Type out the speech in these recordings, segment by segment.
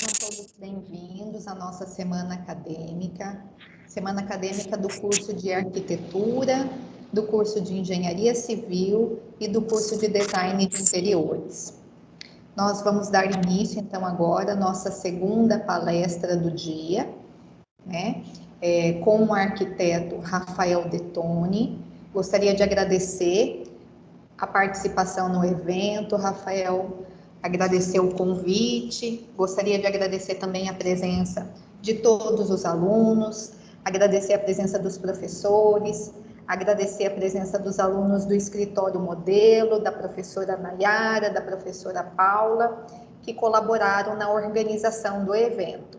Sejam todos bem-vindos à nossa semana acadêmica do curso de Arquitetura, do curso de Engenharia Civil e do curso de Design de Interiores. Nós vamos dar início, então, agora à nossa segunda palestra do dia, né, com o arquiteto Rafael Dettoni. Gostaria de agradecer a participação no evento, Rafael, agradecer o convite, gostaria de agradecer também a presença de todos os alunos, agradecer a presença dos professores, agradecer a presença dos alunos do Escritório Modelo, da professora Nayara, da professora Paula, que colaboraram na organização do evento.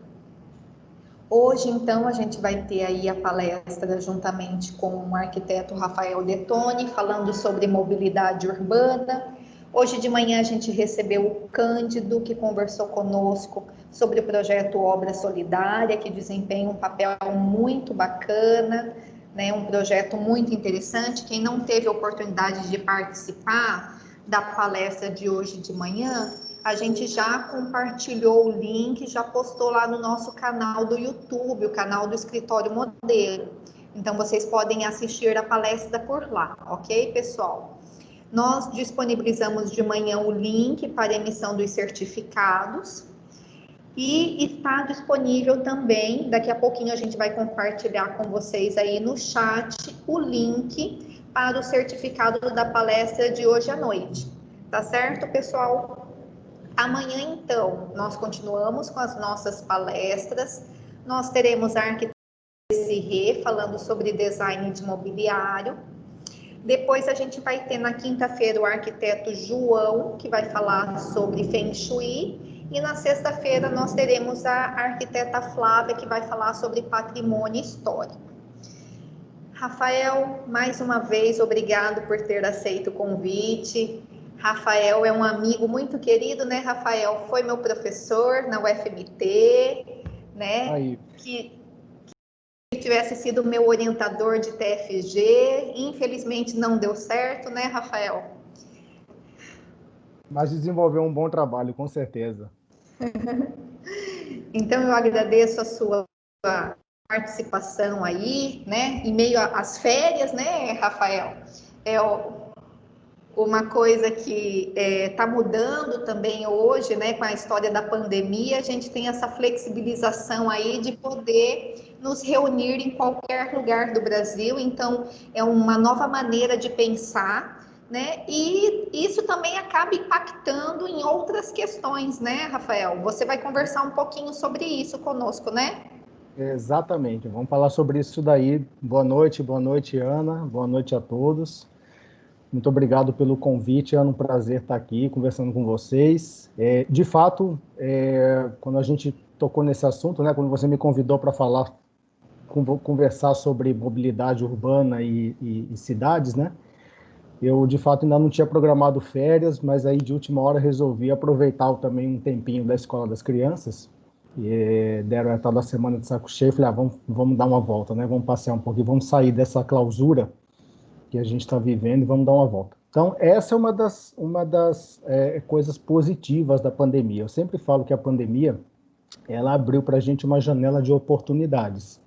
Hoje, então, a gente vai ter aí a palestra juntamente com o arquiteto Rafael Dettoni, falando sobre mobilidade urbana. Hoje de manhã a gente recebeu o Cândido, que conversou conosco sobre o projeto Obra Solidária, que desempenha um papel muito bacana, né? Um projeto muito interessante. Quem não teve a oportunidade de participar da palestra de hoje de manhã, a gente já compartilhou o link, já postou lá no nosso canal do YouTube, o canal do Escritório Modelo. Então, vocês podem assistir a palestra por lá, ok, pessoal? Nós disponibilizamos de manhã o link para emissão dos certificados e está disponível também, daqui a pouquinho a gente vai compartilhar com vocês aí no chat o link para o certificado da palestra de hoje à noite. Tá certo, pessoal? Amanhã, então, nós continuamos com as nossas palestras. Nós teremos a arquiteta Desirê falando sobre design de mobiliário. Depois a gente vai ter na quinta-feira o arquiteto João, que vai falar sobre Feng Shui. E na sexta-feira nós teremos a arquiteta Flávia, que vai falar sobre patrimônio histórico. Rafael, mais uma vez, obrigado por ter aceito o convite. Rafael é um amigo muito querido, né, Rafael? Foi meu professor na UFMT, né? Aí. Que tivesse sido meu orientador de TFG. Infelizmente não deu certo, né, Rafael? Mas desenvolveu um bom trabalho, com certeza. Então eu agradeço a sua participação aí, né? Em meio às férias, né, Rafael? Uma coisa que está mudando também hoje, né, com a história da pandemia, a gente tem essa flexibilização aí de poder nos reunir em qualquer lugar do Brasil, então é uma nova maneira de pensar, né, e isso também acaba impactando em outras questões, né, Rafael? Você vai conversar um pouquinho sobre isso conosco, né? Exatamente, vamos falar sobre isso daí. Boa noite, Ana, boa noite a todos. Muito obrigado pelo convite, é um prazer estar aqui conversando com vocês. De fato, quando a gente tocou nesse assunto, né, quando você me convidou para conversar sobre mobilidade urbana e cidades, né, eu de fato ainda não tinha programado férias, mas aí de última hora resolvi aproveitar também um tempinho da escola das crianças, e deram a tal da semana de saco cheio, falei, vamos dar uma volta, né, vamos passear um pouquinho, vamos sair dessa clausura que a gente está vivendo e vamos dar uma volta. Então, essa é uma das coisas positivas da pandemia. Eu sempre falo que a pandemia ela abriu para a gente uma janela de oportunidades.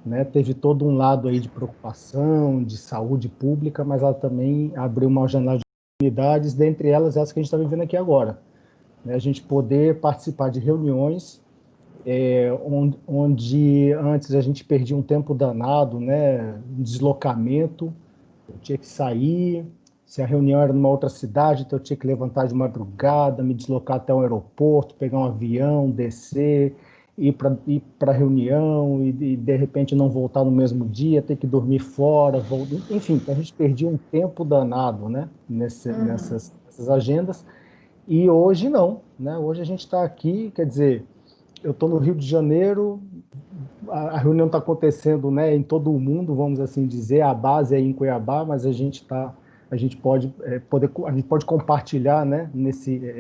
Né? Teve todo um lado aí de preocupação, de saúde pública, mas ela também abriu uma janela de oportunidades, dentre elas essa que a gente está vivendo aqui agora. Né? A gente poder participar de reuniões onde antes a gente perdia um tempo danado, né? Um deslocamento, eu tinha que sair, se a reunião era numa outra cidade, então eu tinha que levantar de madrugada, me deslocar até o aeroporto, pegar um avião, descer, ir para a reunião e de repente não voltar no mesmo dia, ter que dormir fora, enfim, a gente perdia um tempo danado, né, nessas agendas, e hoje não, né, hoje a gente está aqui, quer dizer, eu estou no Rio de Janeiro, a reunião está acontecendo, né, em todo o mundo, vamos assim dizer, a base é em Cuiabá, mas a gente pode compartilhar, né,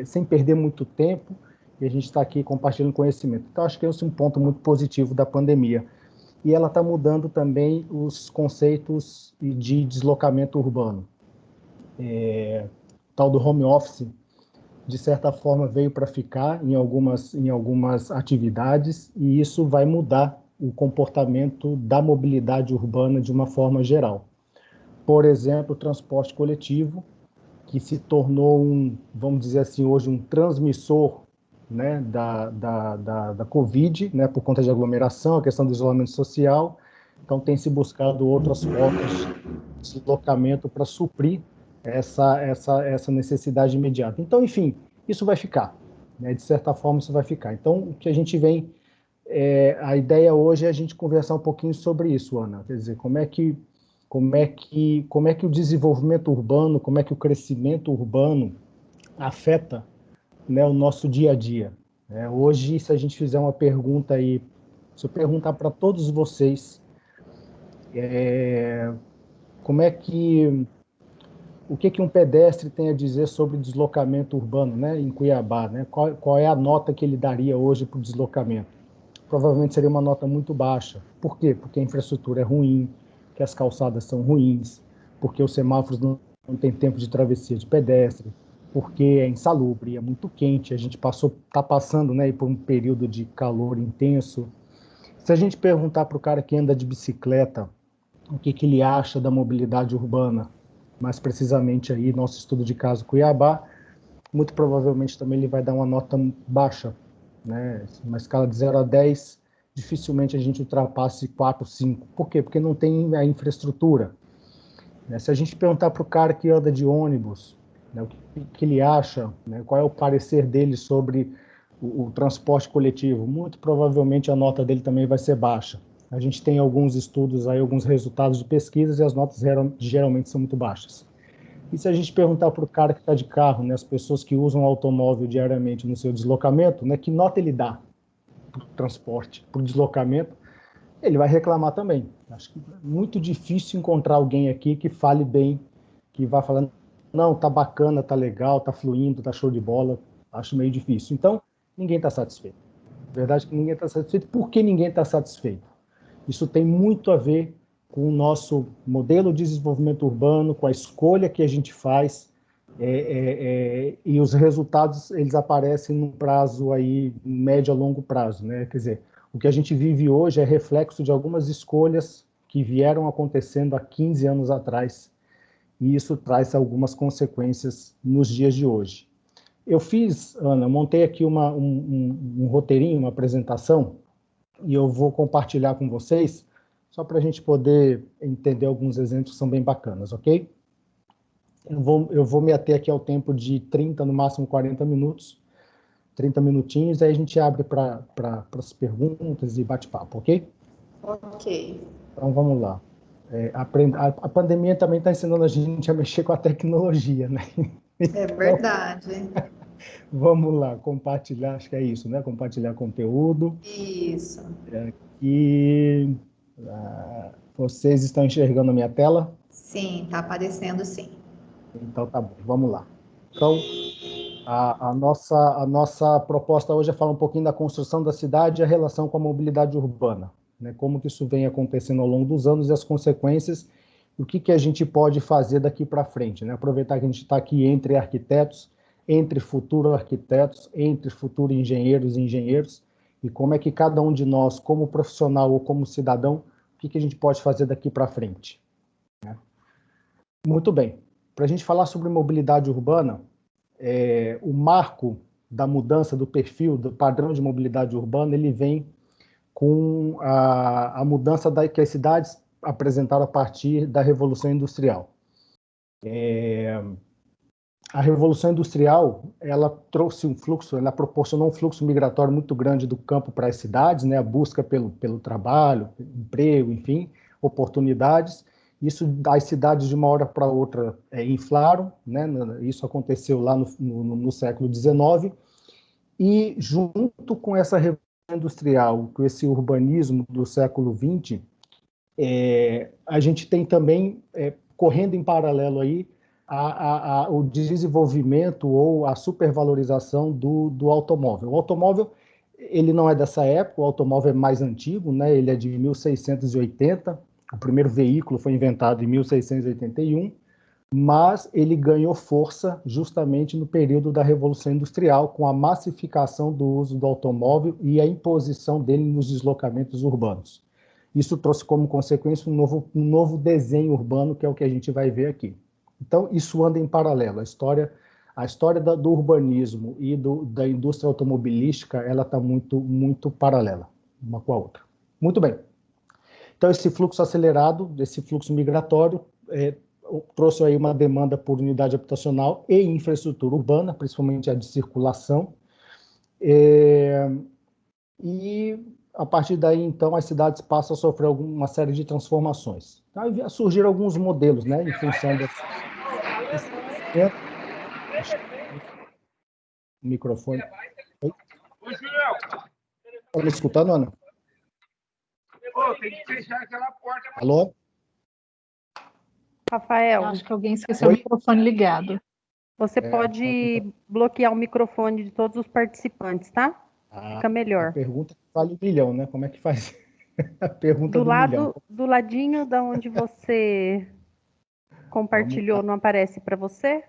sem perder muito tempo, e a gente está aqui compartilhando conhecimento. Então, acho que esse é um ponto muito positivo da pandemia. E ela está mudando também os conceitos de deslocamento urbano. Tal do home office, de certa forma, veio para ficar em algumas atividades, e isso vai mudar o comportamento da mobilidade urbana de uma forma geral. Por exemplo, o transporte coletivo, que se tornou vamos dizer assim, hoje um transmissor, né, da Covid, né, por conta de aglomeração, a questão do isolamento social. Então, tem se buscado outras formas de deslocamento para suprir essa necessidade imediata. Então, enfim, isso vai ficar, né, de certa forma isso vai ficar. Então, o que a gente vem, a ideia hoje é a gente conversar um pouquinho sobre isso, Ana, quer dizer, como é que o desenvolvimento urbano, como é que o crescimento urbano afeta, né, o nosso dia a dia. Hoje, se a gente fizer uma pergunta aí, se eu perguntar para todos vocês, o que um pedestre tem a dizer sobre deslocamento urbano, né, em Cuiabá, né? Qual é a nota que ele daria hoje para o deslocamento? Provavelmente seria uma nota muito baixa. Por quê? Porque a infraestrutura é ruim, que as calçadas são ruins, porque os semáforos não têm tempo de travessia de pedestre, porque é insalubre, é muito quente, a gente está passando, né, por um período de calor intenso. Se a gente perguntar para o cara que anda de bicicleta o que ele acha da mobilidade urbana, mais precisamente aí nosso estudo de caso Cuiabá, muito provavelmente também ele vai dar uma nota baixa, né? Uma escala de 0 a 10, dificilmente a gente ultrapasse 4, 5. Por quê? Porque não tem a infraestrutura. Se a gente perguntar para o cara que anda de ônibus, né, o que ele acha, né, qual é o parecer dele sobre o transporte coletivo, muito provavelmente a nota dele também vai ser baixa. A gente tem alguns estudos aí, alguns resultados de pesquisas, e as notas geralmente são muito baixas. E se a gente perguntar para o cara que está de carro, né, as pessoas que usam o automóvel diariamente no seu deslocamento, né, que nota ele dá para o transporte, para o deslocamento, ele vai reclamar também. Acho que é muito difícil encontrar alguém aqui que fale bem, que vá falando, não, tá bacana, tá legal, tá fluindo, tá show de bola. Acho meio difícil. Então, ninguém está satisfeito. A verdade é que ninguém está satisfeito. Por que ninguém está satisfeito? Isso tem muito a ver com o nosso modelo de desenvolvimento urbano, com a escolha que a gente faz, e os resultados eles aparecem num prazo aí, médio a longo prazo, né? Quer dizer, o que a gente vive hoje é reflexo de algumas escolhas que vieram acontecendo há 15 anos atrás, e isso traz algumas consequências nos dias de hoje. Eu fiz, Ana, montei aqui um roteirinho, uma apresentação, e eu vou compartilhar com vocês, só para a gente poder entender alguns exemplos que são bem bacanas, ok? Eu vou me ater aqui ao tempo de 30, no máximo 40 minutos, 30 minutinhos, aí a gente abre para as perguntas e bate-papo, ok? Ok. Então vamos lá. A pandemia também está ensinando a gente a mexer com a tecnologia, né? É verdade. Vamos lá, compartilhar, acho que é isso, né? Compartilhar conteúdo. Isso. E vocês estão enxergando a minha tela? Sim, tá aparecendo sim. Então tá bom, vamos lá. Então, a nossa proposta hoje é falar um pouquinho da construção da cidade e a relação com a mobilidade urbana, né? Como que isso vem acontecendo ao longo dos anos e as consequências, o que a gente pode fazer daqui para frente, né? Aproveitar que a gente está aqui entre arquitetos, entre futuros arquitetos, entre futuros engenheiros e engenheiros, e como é que cada um de nós, como profissional ou como cidadão, o que a gente pode fazer daqui para frente, né? Muito bem. Para a gente falar sobre mobilidade urbana, o marco da mudança do perfil, do padrão de mobilidade urbana, ele vem com a mudança que as cidades apresentaram a partir da Revolução Industrial. A Revolução Industrial, ela trouxe um fluxo, ela proporcionou um fluxo migratório muito grande do campo para as cidades, né, a busca pelo trabalho, emprego, enfim, oportunidades. Isso, as cidades de uma hora para outra inflaram, né, isso aconteceu lá no século XIX, e junto com essa Revolução Industrial, com esse urbanismo do século XX, a gente tem também, correndo em paralelo aí, o desenvolvimento ou a supervalorização do automóvel. O automóvel, ele não é dessa época, o automóvel é mais antigo, né? Ele é de 1680, o primeiro veículo foi inventado em 1681, mas ele ganhou força justamente no período da Revolução Industrial, com a massificação do uso do automóvel e a imposição dele nos deslocamentos urbanos. Isso trouxe como consequência um novo desenho urbano, que é o que a gente vai ver aqui. Então, isso anda em paralelo. A história do urbanismo e da indústria automobilística, ela está muito paralela, uma com a outra. Muito bem. Então, esse fluxo acelerado, esse fluxo migratório, trouxe aí uma demanda por unidade habitacional e infraestrutura urbana, principalmente a de circulação. E a partir daí, então, as cidades passam a sofrer uma série de transformações. Aí surgiram alguns modelos, né, em função desse microfone. Oi, Julião. Está me escutando, Ana? Tem que fechar aquela porta. Alô? Rafael, Acho que alguém esqueceu o microfone ligado. você pode bloquear o microfone de todos os participantes, tá? Fica melhor. A pergunta vale 1 milhão, né? Como é que faz? A pergunta do milhão. Do ladinho da onde você compartilhou, não aparece para você?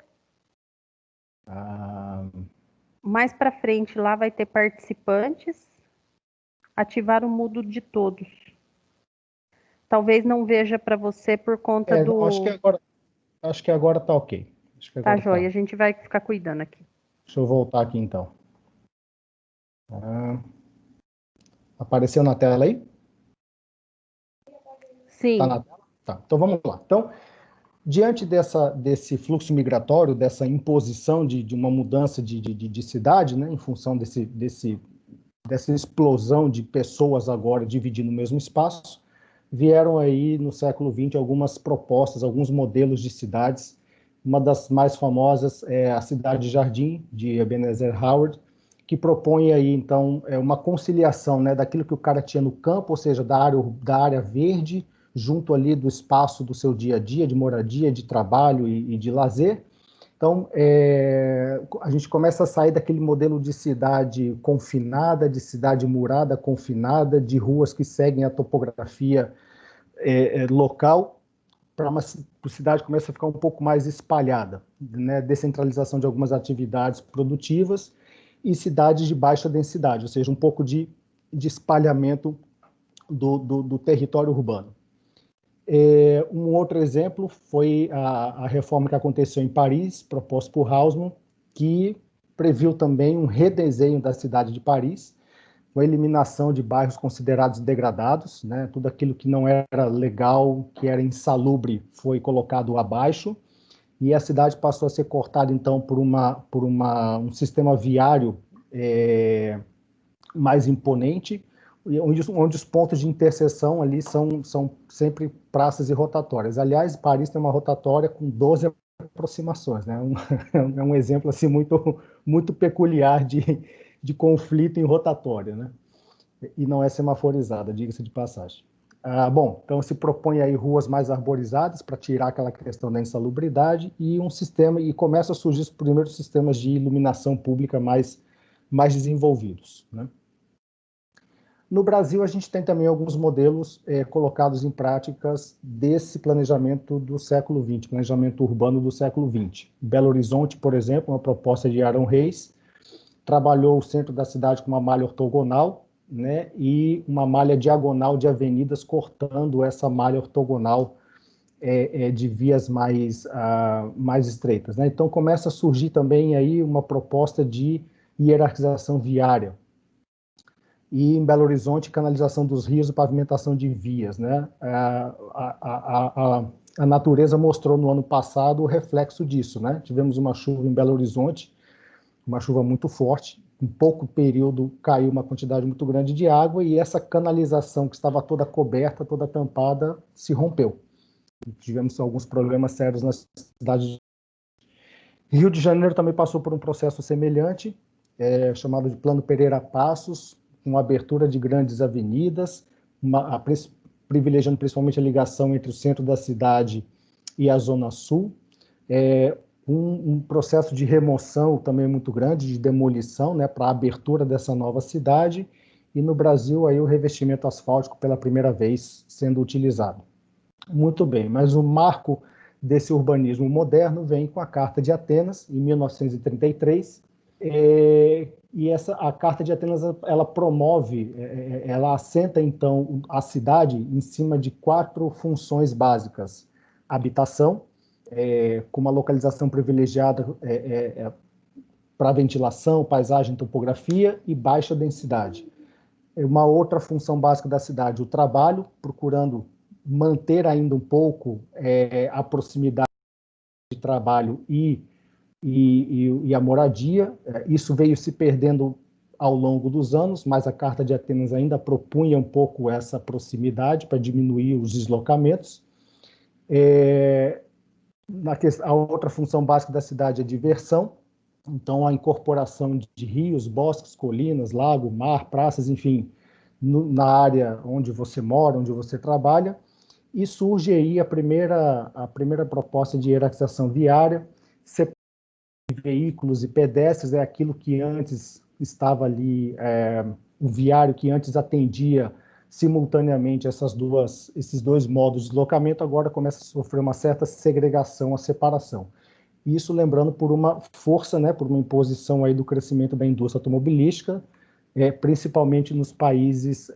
Mais para frente lá vai ter participantes. Ativar o mudo de todos. Talvez não veja para você por conta do... Acho que agora tá ok. Tá joia, a gente vai ficar cuidando aqui. Deixa eu voltar aqui então. Apareceu na tela aí? Sim. Tá na tela? Tá, então vamos lá. Então, diante desse fluxo migratório, dessa imposição de uma mudança de cidade, né, em função dessa explosão de pessoas agora dividindo o mesmo espaço, vieram aí no século XX algumas propostas, alguns modelos de cidades. Uma das mais famosas é a Cidade Jardim, de Ebenezer Howard, que propõe aí, então, uma conciliação, né, daquilo que o cara tinha no campo, ou seja, da área verde, junto ali do espaço do seu dia a dia, de moradia, de trabalho e de lazer. Então, a gente começa a sair daquele modelo de cidade confinada, de cidade murada, confinada, de ruas que seguem a topografia local, para uma cidade que começa a ficar um pouco mais espalhada, né? Descentralização de algumas atividades produtivas e cidades de baixa densidade, ou seja, um pouco de espalhamento do território urbano. Um outro exemplo foi a reforma que aconteceu em Paris, proposta por Haussmann, que previu também um redesenho da cidade de Paris, com a eliminação de bairros considerados degradados, né? Tudo aquilo que não era legal, que era insalubre, foi colocado abaixo, e a cidade passou a ser cortada, então, por um sistema viário mais imponente, onde os pontos de interseção ali são sempre praças e rotatórias. Aliás, Paris tem uma rotatória com 12 aproximações, né? É um exemplo assim, muito peculiar de conflito em rotatória, né? E não é semaforizada, diga-se de passagem. Bom, então se propõe aí ruas mais arborizadas para tirar aquela questão da insalubridade e começa a surgir os primeiros sistemas de iluminação pública mais desenvolvidos, né? No Brasil, a gente tem também alguns modelos colocados em práticas desse planejamento do século XX, planejamento urbano do século XX. Belo Horizonte, por exemplo, uma proposta de Arão Reis, trabalhou o centro da cidade com uma malha ortogonal, né, e uma malha diagonal de avenidas cortando essa malha ortogonal de vias mais estreitas, né? Então começa a surgir também aí uma proposta de hierarquização viária. E em Belo Horizonte, canalização dos rios e pavimentação de vias, né? A natureza mostrou no ano passado o reflexo disso, né? Tivemos uma chuva em Belo Horizonte, uma chuva muito forte, em pouco período caiu uma quantidade muito grande de água e essa canalização que estava toda coberta, toda tampada, se rompeu. Tivemos alguns problemas sérios na cidade. Rio de Janeiro também passou por um processo semelhante, chamado de Plano Pereira Passos, com abertura de grandes avenidas, privilegiando principalmente a ligação entre o centro da cidade e a Zona Sul, um processo de remoção também muito grande, de demolição, né, para a abertura dessa nova cidade, e no Brasil aí o revestimento asfáltico pela primeira vez sendo utilizado. Muito bem, mas o marco desse urbanismo moderno vem com a Carta de Atenas, em 1933, e a Carta de Atenas, ela promove, ela assenta, então, a cidade em cima de 4 funções básicas: habitação, com uma localização privilegiada para ventilação, paisagem, topografia e baixa densidade. Uma outra função básica da cidade, o trabalho, procurando manter ainda um pouco a proximidade de trabalho e a moradia. Isso veio se perdendo ao longo dos anos, mas a Carta de Atenas ainda propunha um pouco essa proximidade para diminuir os deslocamentos. A outra função básica da cidade é diversão, então a incorporação de rios, bosques, colinas, lago, mar, praças, enfim, na área onde você mora, onde você trabalha. E surge aí a primeira proposta de hierarquização viária, veículos e pedestres, é aquilo que antes estava ali, o viário que antes atendia simultaneamente esses dois modos de deslocamento, agora começa a sofrer uma certa segregação, a separação. Isso lembrando por uma força, né, por uma imposição aí do crescimento da indústria automobilística, principalmente nos países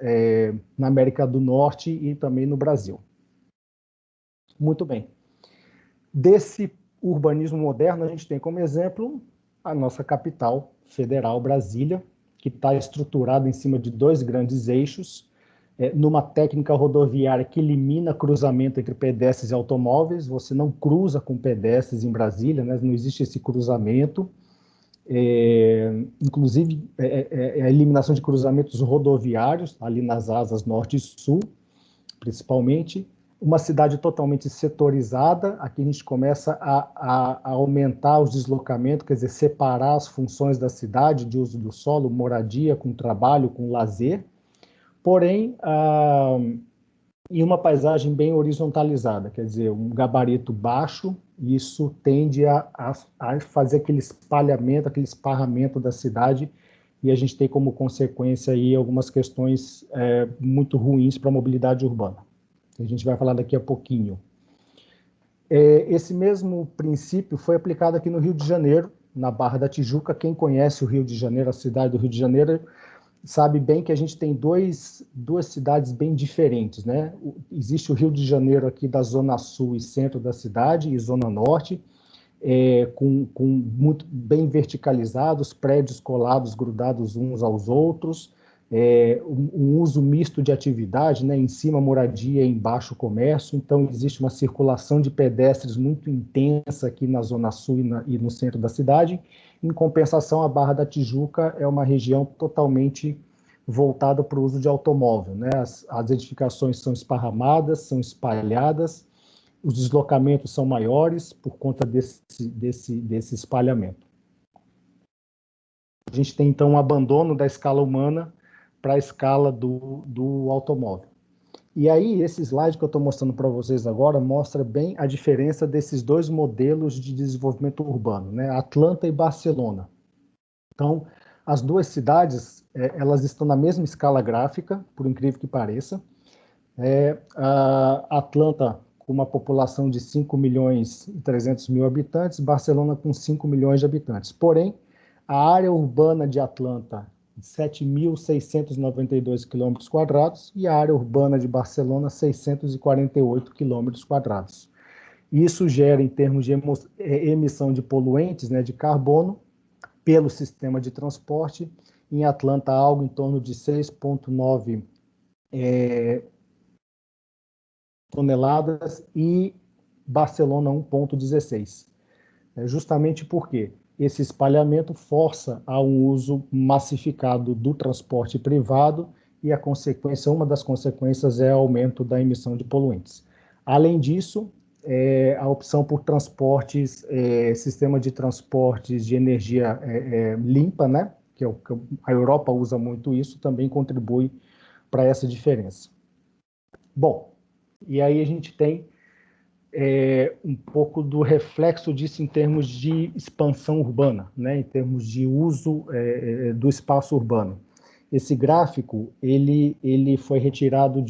na América do Norte e também no Brasil. Muito bem. Desse urbanismo moderno, a gente tem como exemplo a nossa capital federal, Brasília, que está estruturada em cima de 2 grandes eixos, numa técnica rodoviária que elimina cruzamento entre pedestres e automóveis. Você não cruza com pedestres em Brasília, né? Não existe esse cruzamento. Inclusive, a eliminação de cruzamentos rodoviários, ali nas asas norte e sul, principalmente. Uma cidade totalmente setorizada, aqui a gente começa a aumentar os deslocamentos, quer dizer, separar as funções da cidade de uso do solo, moradia, com trabalho, com lazer, porém, em uma paisagem bem horizontalizada, quer dizer, um gabarito baixo, e isso tende a fazer aquele espalhamento, aquele esparramento da cidade, e a gente tem como consequência aí algumas questões muito ruins para a mobilidade urbana. A gente vai falar daqui a pouquinho. Esse mesmo princípio foi aplicado aqui no Rio de Janeiro, na Barra da Tijuca. Quem conhece o Rio de Janeiro, a cidade do Rio de Janeiro, sabe bem que a gente tem duas cidades bem diferentes, né? Existe o Rio de Janeiro aqui da zona sul e centro da cidade, e zona norte, com muito bem verticalizados, prédios colados, grudados uns aos outros, um uso misto de atividade, né? Em cima moradia e embaixo comércio. Então existe uma circulação de pedestres muito intensa aqui na zona sul e no centro da cidade. Em compensação, a Barra da Tijuca é uma região totalmente voltada para o uso de automóvel, né? As edificações são esparramadas, são espalhadas, os deslocamentos são maiores por conta desse espalhamento. A gente tem, então, um abandono da escala humana para a escala do automóvel. E aí, esse slide que eu estou mostrando para vocês agora mostra bem a diferença desses 2 modelos de desenvolvimento urbano, né? Atlanta e Barcelona. Então, as 2 cidades, elas estão na mesma escala gráfica, por incrível que pareça. Atlanta com uma população de 5.300.000 habitantes, Barcelona com 5 milhões de habitantes. Porém, a área urbana de Atlanta, 7.692 km², e a área urbana de Barcelona, 648 km². Isso gera, em termos de emissão de poluentes, né, de carbono, pelo sistema de transporte, em Atlanta algo em torno de 6,9 toneladas e Barcelona 1,16. Justamente porque esse espalhamento força a um uso massificado do transporte privado e uma das consequências é o aumento da emissão de poluentes. Além disso, a opção por transportes, sistema de transportes de energia limpa, né, que a Europa usa muito isso, também contribui para essa diferença. Bom, e aí a gente tem um pouco do reflexo disso em termos de expansão urbana, né, em termos de uso do espaço urbano. Esse gráfico, ele foi retirado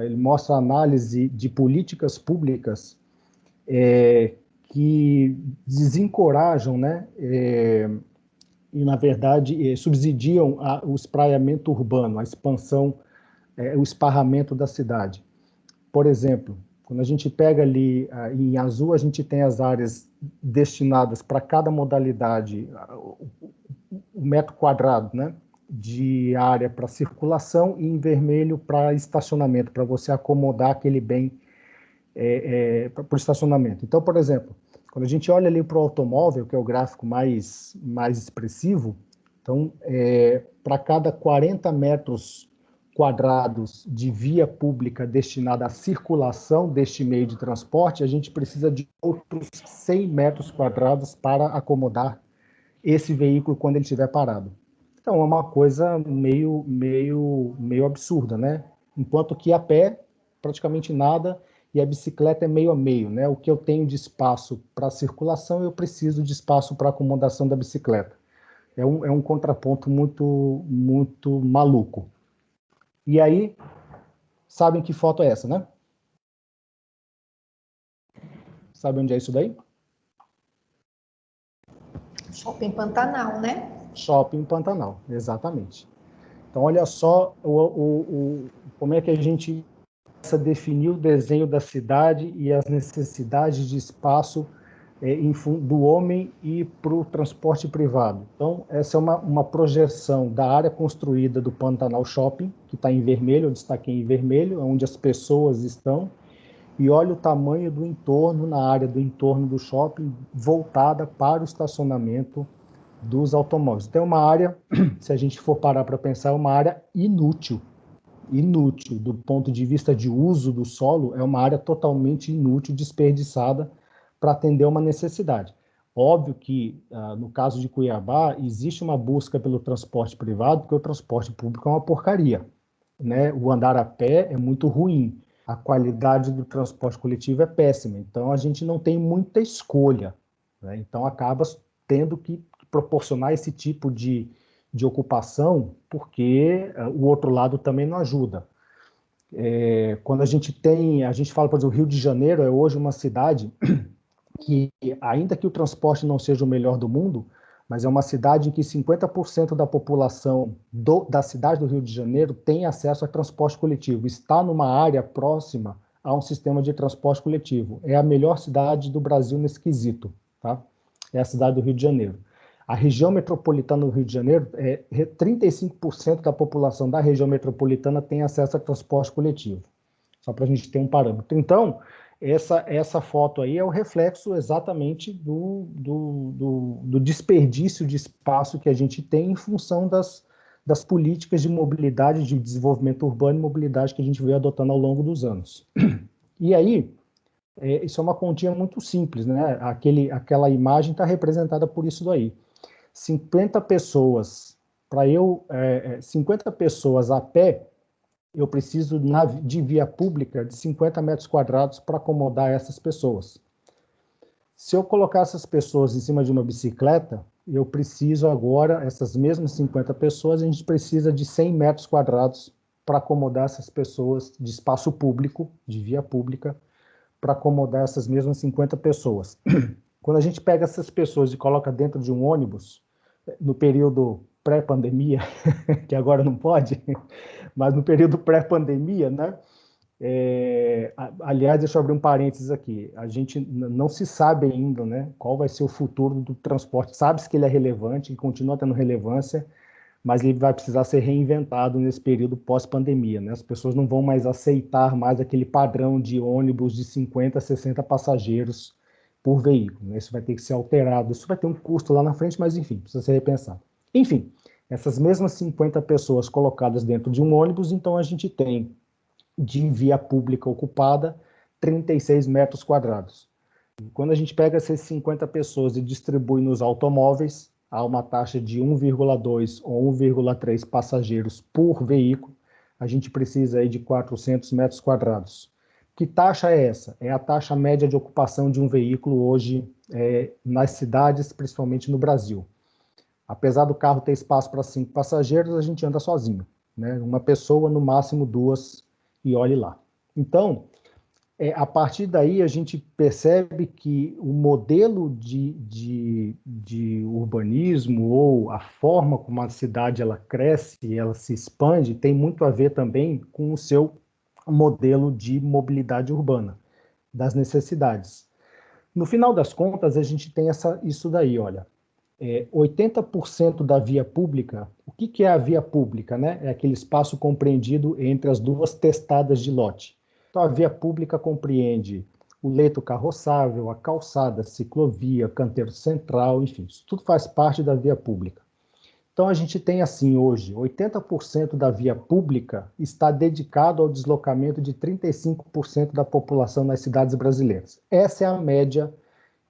ele mostra a análise de políticas públicas que desencorajam, né, e, na verdade, subsidiam o espraiamento urbano, a expansão, o esparramento da cidade. Por exemplo, quando a gente pega ali em azul, a gente tem as áreas destinadas para cada modalidade, o metro quadrado, né, de área para circulação, e em vermelho para estacionamento, para você acomodar aquele bem para o estacionamento. Então, por exemplo, quando a gente olha ali para o automóvel, que é o gráfico mais expressivo, então, para cada 40 metros quadrados de via pública destinada à circulação deste meio de transporte, a gente precisa de outros 100 metros quadrados para acomodar esse veículo quando ele estiver parado. Então, é uma coisa meio absurda, né? Enquanto que a pé, praticamente nada, e a bicicleta é meio a meio, né? O que eu tenho de espaço para circulação, eu preciso de espaço para acomodação da bicicleta. É um contraponto muito maluco. E aí, sabem que foto é essa, né? Sabe onde é isso daí? Shopping Pantanal, né? Shopping Pantanal, exatamente. Então, olha só como é que a gente definir o desenho da cidade e as necessidades de espaço do homem e para o transporte privado. Então, essa é uma projeção da área construída do Pantanal Shopping, que está em vermelho, eu destaquei em vermelho, onde as pessoas estão, e olha o tamanho do entorno, na área do entorno do shopping, voltada para o estacionamento dos automóveis. Então, é uma área, se a gente for parar para pensar, é uma área inútil do ponto de vista de uso do solo, é uma área totalmente inútil, desperdiçada para atender uma necessidade. Óbvio que, no caso de Cuiabá, existe uma busca pelo transporte privado, porque o transporte público é uma porcaria, né? O andar a pé é muito ruim, a qualidade do transporte coletivo é péssima, então a gente não tem muita escolha, né? Então acaba tendo que proporcionar esse tipo de ocupação, porque o outro lado também não ajuda. Quando a gente fala, por exemplo, o Rio de Janeiro é hoje uma cidade que, ainda que o transporte não seja o melhor do mundo, mas é uma cidade em que 50% da população da cidade do Rio de Janeiro tem acesso a transporte coletivo, está numa área próxima a um sistema de transporte coletivo. É a melhor cidade do Brasil nesse quesito, tá? É a cidade do Rio de Janeiro. A região metropolitana do Rio de Janeiro, 35% da população da região metropolitana tem acesso a transporte coletivo, só para a gente ter um parâmetro. Então, essa foto aí é o reflexo exatamente do desperdício de espaço que a gente tem em função das políticas de mobilidade, de desenvolvimento urbano e mobilidade que a gente veio adotando ao longo dos anos. E aí, isso é uma continha muito simples, né? Aquela imagem está representada por isso daí. 50 pessoas, 50 pessoas a pé, eu preciso de via pública de 50 metros quadrados para acomodar essas pessoas. Se eu colocar essas pessoas em cima de uma bicicleta, eu preciso agora, essas mesmas 50 pessoas, a gente precisa de 100 metros quadrados para acomodar essas pessoas de espaço público, de via pública, para acomodar essas mesmas 50 pessoas. Quando a gente pega essas pessoas e coloca dentro de um ônibus, no período pré-pandemia, que agora não pode, mas no período pré-pandemia, né? Aliás, deixa eu abrir um parênteses aqui. A gente não se sabe ainda, né, qual vai ser o futuro do transporte. Sabe-se que ele é relevante, que continua tendo relevância, mas ele vai precisar ser reinventado nesse período pós-pandemia, né? As pessoas não vão mais aceitar mais aquele padrão de ônibus de 50, 60 passageiros por veículo, né? Isso vai ter que ser alterado, isso vai ter um custo lá na frente, mas enfim, precisa ser repensado. Enfim, essas mesmas 50 pessoas colocadas dentro de um ônibus, então a gente tem de via pública ocupada 36 metros quadrados. E quando a gente pega essas 50 pessoas e distribui nos automóveis, há uma taxa de 1,2 ou 1,3 passageiros por veículo, a gente precisa aí de 400 metros quadrados. Que taxa é essa? É a taxa média de ocupação de um veículo hoje nas cidades, principalmente no Brasil. Apesar do carro ter espaço para 5 passageiros, a gente anda sozinho, né? Uma pessoa, no máximo 2, e olhe lá. Então, A partir daí, a gente percebe que o modelo de urbanismo ou a forma como a cidade ela cresce, ela se expande, tem muito a ver também com o seu modelo de mobilidade urbana, das necessidades. No final das contas, a gente tem isso daí, olha. 80% da via pública, o que é a via pública, né? É aquele espaço compreendido entre as duas testadas de lote. Então, a via pública compreende o leito carroçável, a calçada, a ciclovia, canteiro central, enfim, isso tudo faz parte da via pública. Então, a gente tem assim hoje, 80% da via pública está dedicado ao deslocamento de 35% da população nas cidades brasileiras. Essa é a média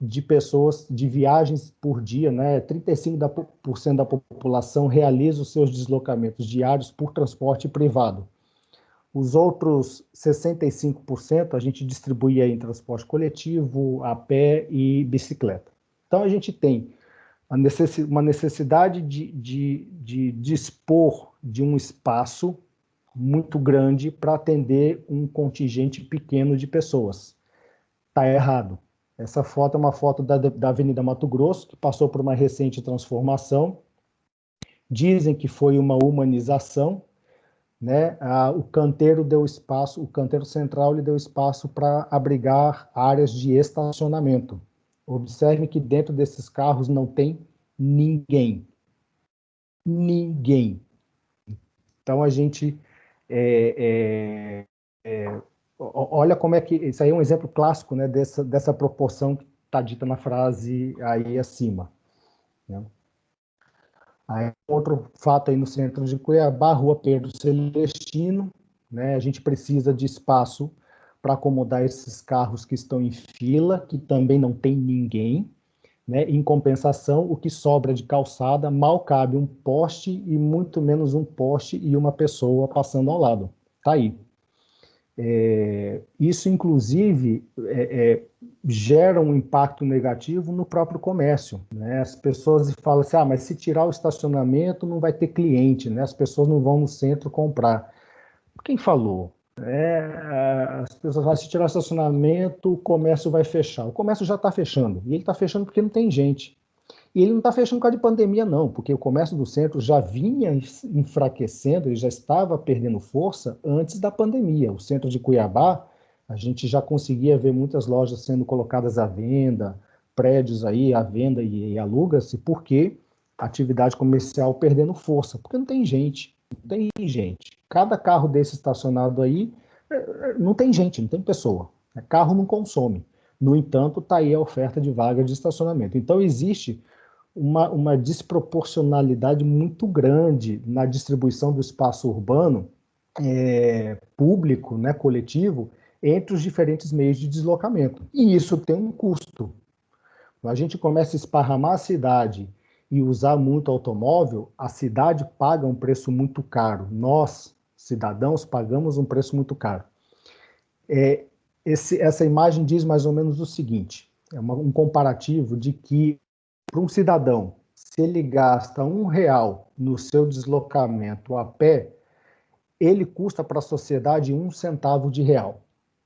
de pessoas, de viagens por dia, né? 35% da população realiza os seus deslocamentos diários por transporte privado. Os outros 65% a gente distribui aí em transporte coletivo, a pé e bicicleta. Então a gente tem uma necessidade de dispor de um espaço muito grande para atender um contingente pequeno de pessoas. Está errado. Essa foto é uma foto da Avenida Mato Grosso, que passou por uma recente transformação. Dizem que foi uma humanização, né? O canteiro deu espaço, o canteiro central lhe deu espaço para abrigar áreas de estacionamento. Observe que dentro desses carros não tem ninguém. Ninguém. Então a gente olha como é que... Isso aí é um exemplo clássico, né, dessa proporção que está dita na frase aí acima. Né? Aí, outro fato aí no centro de Cuiabá, Rua Pedro Celestino, né, a gente precisa de espaço para acomodar esses carros que estão em fila, que também não tem ninguém. Né? Em compensação, o que sobra de calçada mal cabe um poste e muito menos um poste e uma pessoa passando ao lado. Está aí. Isso, inclusive, gera um impacto negativo no próprio comércio. Né? As pessoas falam assim, mas se tirar o estacionamento não vai ter cliente, né? As pessoas não vão no centro comprar. Quem falou? As pessoas falam, se tirar o estacionamento, o comércio vai fechar. O comércio já está fechando, e ele está fechando porque não tem gente. E ele não está fechando por causa de pandemia, não, porque o comércio do centro já vinha enfraquecendo, ele já estava perdendo força antes da pandemia. O centro de Cuiabá, a gente já conseguia ver muitas lojas sendo colocadas à venda, prédios aí à venda e aluga-se, porque a atividade comercial perdendo força, porque não tem gente, não tem gente. Cada carro desse estacionado aí, não tem gente, não tem pessoa. Carro não consome. No entanto, está aí a oferta de vagas de estacionamento. Então, existe uma desproporcionalidade muito grande na distribuição do espaço urbano público, né, coletivo, entre os diferentes meios de deslocamento. E isso tem um custo. A gente começa a esparramar a cidade e usar muito automóvel, a cidade paga um preço muito caro. Nós, cidadãos, pagamos um preço muito caro. Essa imagem diz mais ou menos o seguinte, um comparativo de que para um cidadão, se ele gasta R$1 no seu deslocamento a pé, ele custa para a sociedade 1 centavo de real.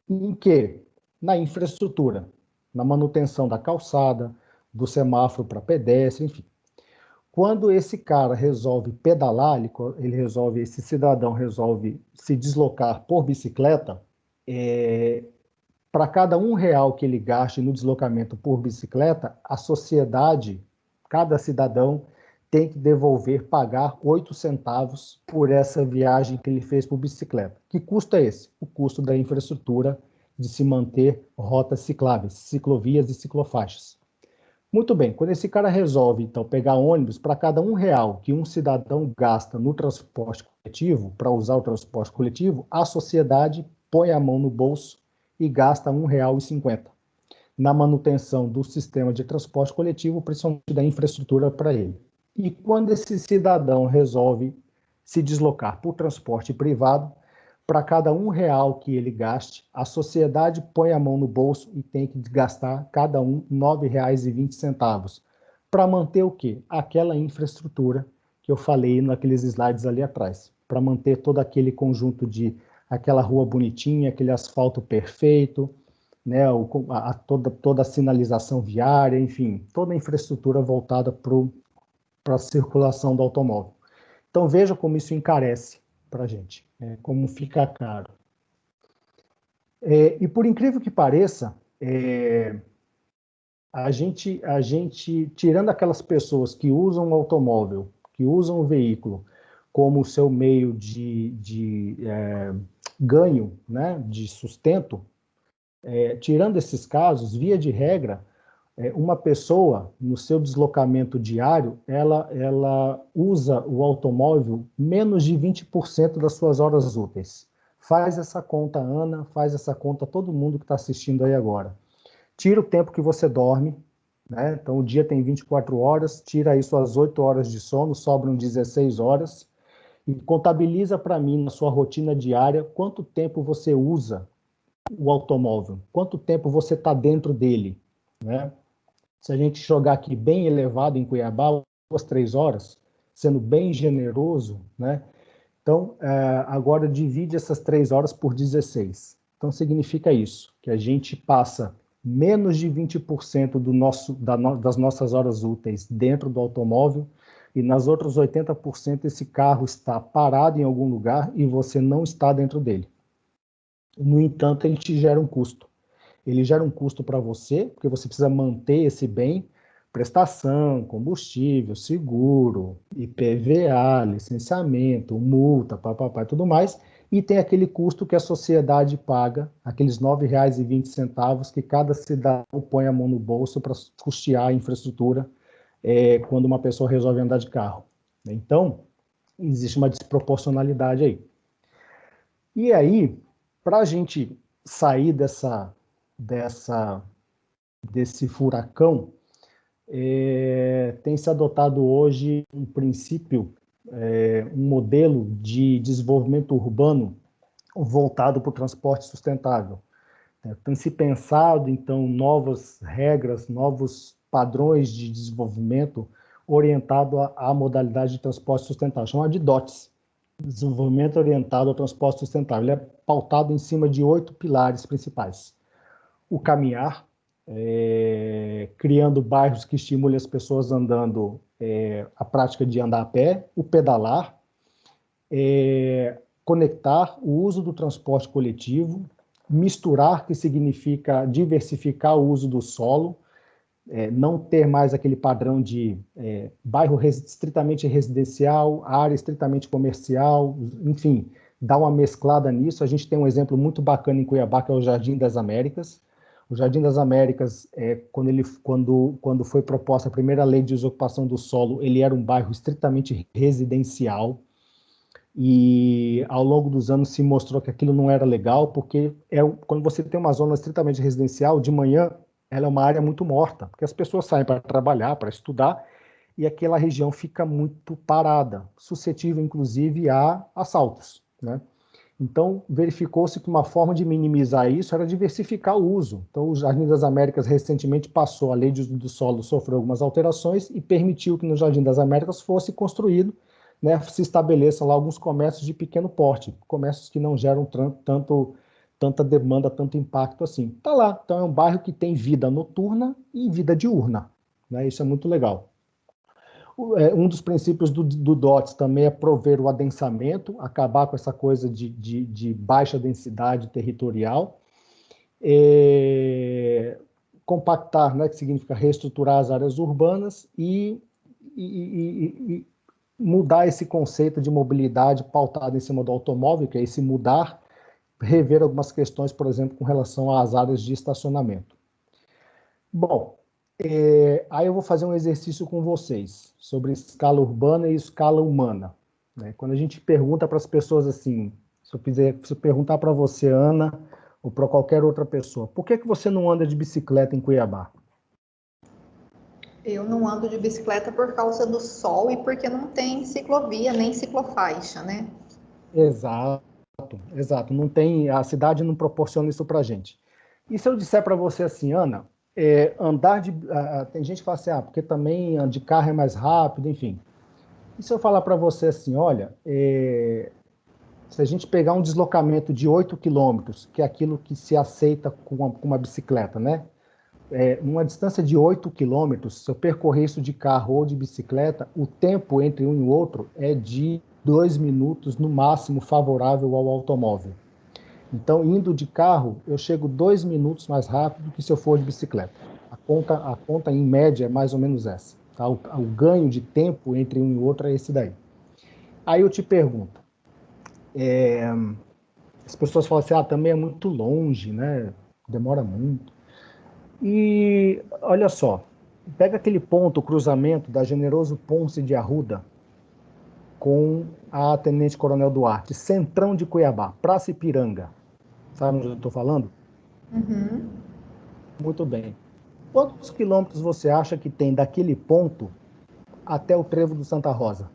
Em quê? Na infraestrutura, na manutenção da calçada, do semáforo para pedestre, enfim. Quando esse cara resolve pedalar, esse cidadão resolve se deslocar por bicicleta, para cada R$1 que ele gaste no deslocamento por bicicleta, a sociedade, cada cidadão, tem que pagar 8 centavos por essa viagem que ele fez por bicicleta. Que custo é esse? O custo da infraestrutura de se manter rotas cicláveis, ciclovias e ciclofaixas. Muito bem, quando esse cara resolve, então, pegar ônibus, para cada R$1 que um cidadão gasta no transporte coletivo, para usar o transporte coletivo, a sociedade põe a mão no bolso e gasta R$1,50 na manutenção do sistema de transporte coletivo, principalmente da infraestrutura para ele. E quando esse cidadão resolve se deslocar por transporte privado, para cada R$1 que ele gaste, a sociedade põe a mão no bolso e tem que gastar cada um R$9,20 para manter o quê? Aquela infraestrutura que eu falei naqueles slides ali atrás, para manter todo aquele conjunto de aquela rua bonitinha, aquele asfalto perfeito, né, toda a sinalização viária, enfim, toda a infraestrutura voltada para a circulação do automóvel. Então veja como isso encarece para a gente, como fica caro. E por incrível que pareça, a gente, tirando aquelas pessoas que usam o automóvel, que usam o veículo como o seu meio de ganho, né, de sustento, tirando esses casos, via de regra, uma pessoa, no seu deslocamento diário, ela usa o automóvel menos de 20% das suas horas úteis. Faz essa conta, Ana, faz essa conta todo mundo que está assistindo aí agora. Tira o tempo que você dorme, né? Então o dia tem 24 horas, tira aí suas 8 horas de sono, sobram 16 horas, e contabiliza para mim, na sua rotina diária, quanto tempo você usa o automóvel, quanto tempo você está dentro dele, né? Se a gente jogar aqui bem elevado em Cuiabá, 2, 3 horas, sendo bem generoso, né? Então, agora divide essas 3 horas por 16. Então, significa isso, que a gente passa menos de 20% das nossas horas úteis dentro do automóvel, e nas outras 80% esse carro está parado em algum lugar e você não está dentro dele. No entanto, ele te gera um custo. Ele gera um custo para você, porque você precisa manter esse bem, prestação, combustível, seguro, IPVA, licenciamento, multa, papapá e tudo mais, e tem aquele custo que a sociedade paga, aqueles R$ 9,20 que cada cidadão põe a mão no bolso para custear a infraestrutura quando uma pessoa resolve andar de carro. Então, existe uma desproporcionalidade aí. E aí, para a gente sair desse furacão, tem se adotado hoje um princípio, um modelo de desenvolvimento urbano voltado para o transporte sustentável. Tem se pensado, então, novas regras, novos padrões de desenvolvimento orientado à modalidade de transporte sustentável, chamado de DOTS, Desenvolvimento Orientado ao Transporte Sustentável. Ele é pautado em cima de 8 pilares principais. O caminhar, criando bairros que estimulem as pessoas andando, a prática de andar a pé, o pedalar, conectar o uso do transporte coletivo, misturar, que significa diversificar o uso do solo, não ter mais aquele padrão de bairro estritamente residencial, área estritamente comercial, enfim, dar uma mesclada nisso. A gente tem um exemplo muito bacana em Cuiabá, que é o Jardim das Américas. O Jardim das Américas, quando foi proposta a primeira lei de desocupação do solo, ele era um bairro estritamente residencial, e ao longo dos anos se mostrou que aquilo não era legal, porque quando você tem uma zona estritamente residencial, de manhã ela é uma área muito morta, porque as pessoas saem para trabalhar, para estudar, e aquela região fica muito parada, suscetível inclusive a assaltos, né? Então, verificou-se que uma forma de minimizar isso era diversificar o uso. Então, o Jardim das Américas recentemente passou, a lei de uso do solo sofreu algumas alterações e permitiu que no Jardim das Américas fosse construído, né, se estabeleça lá alguns comércios de pequeno porte, comércios que não geram tanta demanda, tanto impacto assim. Está lá, então é um bairro que tem vida noturna e vida diurna, né? Isso é muito legal. Um dos princípios do DOTS também é prover o adensamento, acabar com essa coisa de baixa densidade territorial, compactar, né, que significa reestruturar as áreas urbanas e mudar esse conceito de mobilidade pautado em cima do automóvel, que é esse mudar, rever algumas questões, por exemplo, com relação às áreas de estacionamento. Bom, aí eu vou fazer um exercício com vocês sobre escala urbana e escala humana, né? Quando a gente pergunta para as pessoas assim, se eu perguntar para você, Ana, ou para qualquer outra pessoa, por que você não anda de bicicleta em Cuiabá? Eu não ando de bicicleta por causa do sol e porque não tem ciclovia nem ciclofaixa, né? Exato. Não tem, a cidade não proporciona isso para a gente. E se eu disser para você assim, Ana, tem gente que fala assim, porque também de carro é mais rápido, enfim. E se eu falar para você assim, olha, Se a gente pegar um deslocamento de 8 quilômetros, que é aquilo que se aceita com uma bicicleta, né? Numa distância de 8 quilômetros, se eu percorrer isso de carro ou de bicicleta, o tempo entre um e o outro é de 2 minutos, no máximo, favorável ao automóvel. Então, indo de carro, eu chego 2 minutos mais rápido do que se eu for de bicicleta. A conta em média, é mais ou menos essa. Tá? O ganho de tempo entre um e o outro é esse daí. Aí eu te pergunto, as pessoas falam assim, também é muito longe, né? Demora muito. E olha só, pega aquele ponto, o cruzamento da Generoso Ponce de Arruda com a Tenente Coronel Duarte, centrão de Cuiabá, Praça Ipiranga. Sabe onde eu estou falando? Uhum. Muito bem. Quantos quilômetros você acha que tem daquele ponto até o Trevo do Santa Rosa?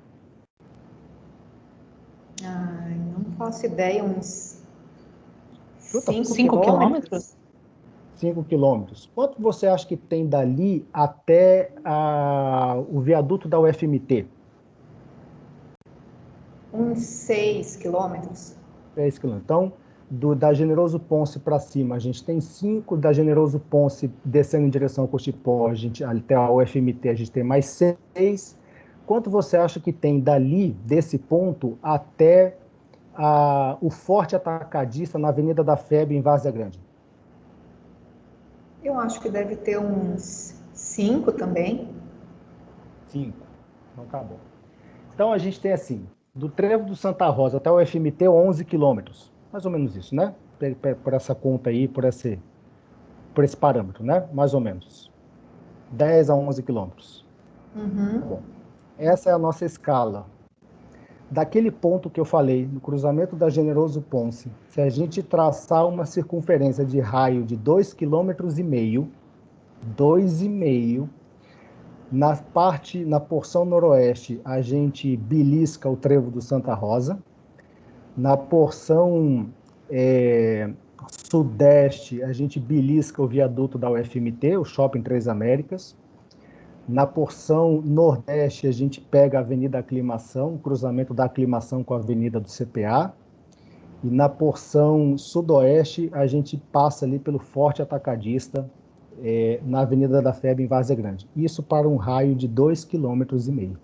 Ai, não faço ideia, uns Chuta. 5 quilômetros? 5 quilômetros. Quanto você acha que tem dali até o viaduto da UFMT? Uns 6 quilômetros. 10 quilômetros. Então, da Generoso Ponce para cima, a gente tem 5, da Generoso Ponce descendo em direção ao Cochipó, até a UFMT, a gente tem mais 6. Quanto você acha que tem dali, desse ponto, até o Forte Atacadista na Avenida da FEB, em Várzea Grande? Eu acho que deve ter uns 5 também. 5. Então tá bom. Então a gente tem assim, do Trevo do Santa Rosa até o FMT, 11 quilômetros. Mais ou menos isso, né? Por essa conta aí, por esse parâmetro, né? Mais ou menos. 10 a 11 quilômetros. Uhum. Bom, essa é a nossa escala. Daquele ponto que eu falei, no cruzamento da Generoso Ponce, se a gente traçar uma circunferência de raio de 2,5 km, 2,5 na porção noroeste, a gente belisca o Trevo do Santa Rosa. Na porção sudeste, a gente belisca o viaduto da UFMT, o Shopping Três Américas. Na porção nordeste, a gente pega a Avenida Aclimação, o cruzamento da Aclimação com a Avenida do CPA. E na porção sudoeste, a gente passa ali pelo Forte Atacadista, na Avenida da FEB, em Várzea Grande. Isso para um raio de 2,5 km.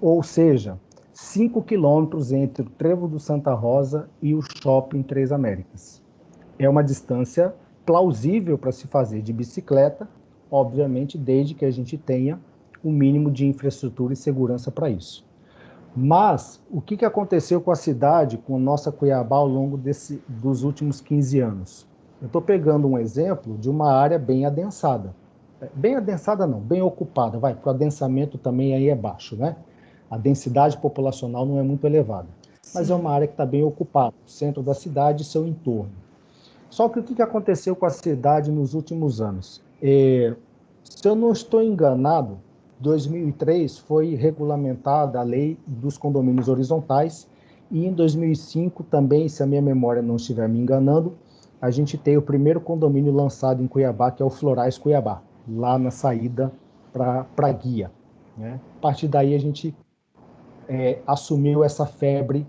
Ou seja, 5 quilômetros entre o Trevo do Santa Rosa e o Shopping Três Américas. É uma distância plausível para se fazer de bicicleta, obviamente, desde que a gente tenha o mínimo de infraestrutura e segurança para isso. Mas o que aconteceu com a cidade, com a nossa Cuiabá, ao longo dos últimos 15 anos? Eu estou pegando um exemplo de uma área bem adensada. Bem adensada não, bem ocupada, porque o adensamento também aí é baixo, né? A densidade populacional não é muito elevada. Mas é uma área que está bem ocupada, o centro da cidade e seu entorno. Só que o que aconteceu com a cidade nos últimos anos? Se eu não estou enganado, 2003 foi regulamentada a lei dos condomínios horizontais e em 2005 também, se a minha memória não estiver me enganando, a gente tem o primeiro condomínio lançado em Cuiabá, que é o Florais Cuiabá, lá na saída para Guia. Né? A partir daí a gente assumiu essa febre,